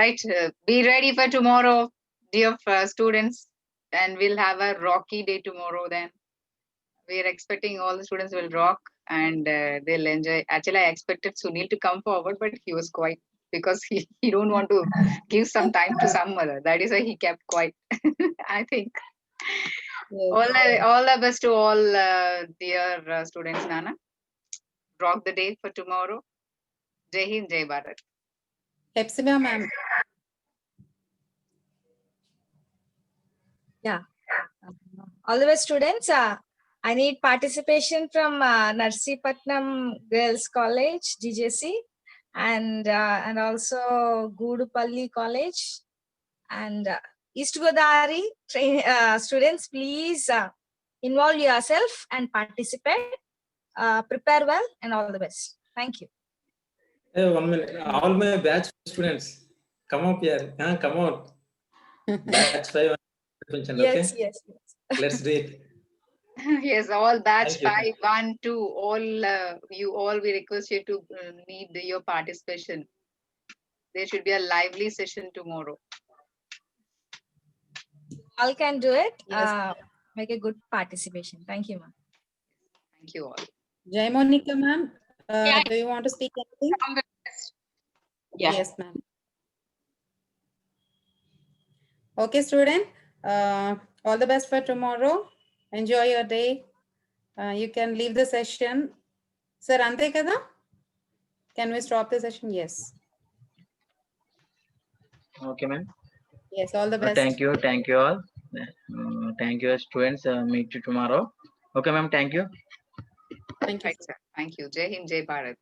Right. Be ready for tomorrow, dear students, and we'll have a rocky day tomorrow. Then we are expecting all the students will rock and they'll enjoy. Actually, I expected Sunil to come forward, but he was quiet because he don't want to give some time to some other. That is why he kept quiet. I think. Yes. All the best to all dear students, Nana. Rock the day for tomorrow. Jai Hind, Jai Bharat. Hepzibah ma'am. Yeah. All the best, students. I need participation from Narsipatnam Girls College, GJC, and also Gudupalli College and East Godavari. Students, please involve yourself and participate. Prepare well and all the best. Thank you. Hey, 1 minute. All my batch students, come up here. Come out. Batch 5. Yes, okay? yes. Let's do it. Yes, all batch 5, 1, 2, all you all, we request you to need your participation. There should be a lively session tomorrow. All can do it. Yes. Make a good participation. Thank you, ma'am. Thank you all. Jai Monica ma'am, do you want to speak anything? Yeah. Yes, ma'am. Okay, student. All the best for tomorrow. Enjoy your day. You can leave the session. Sir, ante kada? Can we stop the session? Yes. Okay, ma'am. Yes, all the best. Thank you all. Thank you, students. Meet you tomorrow. Okay, ma'am. Thank you. Thank you. Right, sir. Thank you. Jai Hind, Jai Bharat.